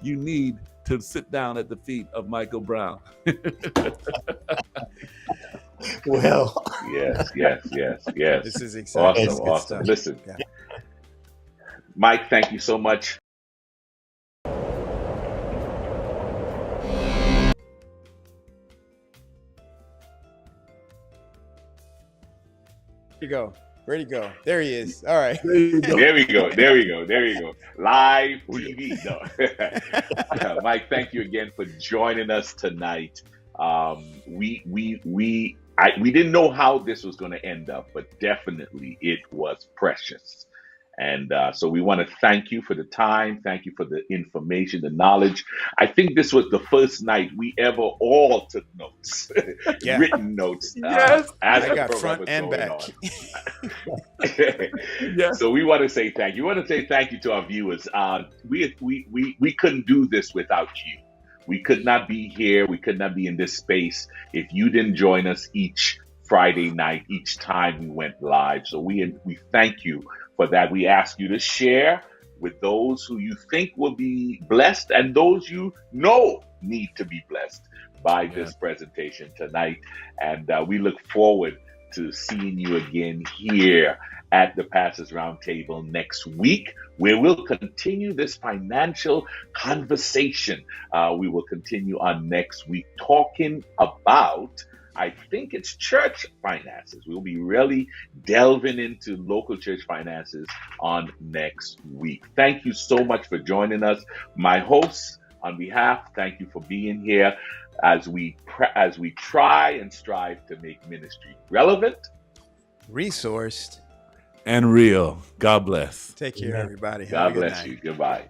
you need to sit down at the feet of Michael Brown. Well, Yes. This is exciting. Awesome. Good stuff. Listen, Yeah. Mike, thank you so much. Here you go. Where'd he go? There he is. All right. There you go. There we go. There we go. There you go. Live TV. No. Mike, thank you again for joining us tonight. We didn't know how this was going to end up, but definitely it was precious. And so we want to thank you for the time. Thank you for the information, the knowledge. I think this was the first night we ever all took notes, Yeah. written notes. Yes. As I the got program front was and going back. on. Yes. So we want to say thank you. We want to say thank you to our viewers. We couldn't do this without you. We could not be here. We could not be in this space if you didn't join us each Friday night, each time we went live. So we thank you for that. We ask you to share with those who you think will be blessed and those you know need to be blessed by this presentation tonight. And we look forward to seeing you again here at the Pastors Roundtable next week, where we'll continue this financial conversation. We will continue on next week talking about, I think it's church finances. We'll be really delving into local church finances on next week. Thank you so much for joining us. My hosts, on behalf, thank you for being here as we try and strive to make ministry relevant, Resourced. And real. God bless. Take care, everybody. Have a God good bless night. you. Goodbye.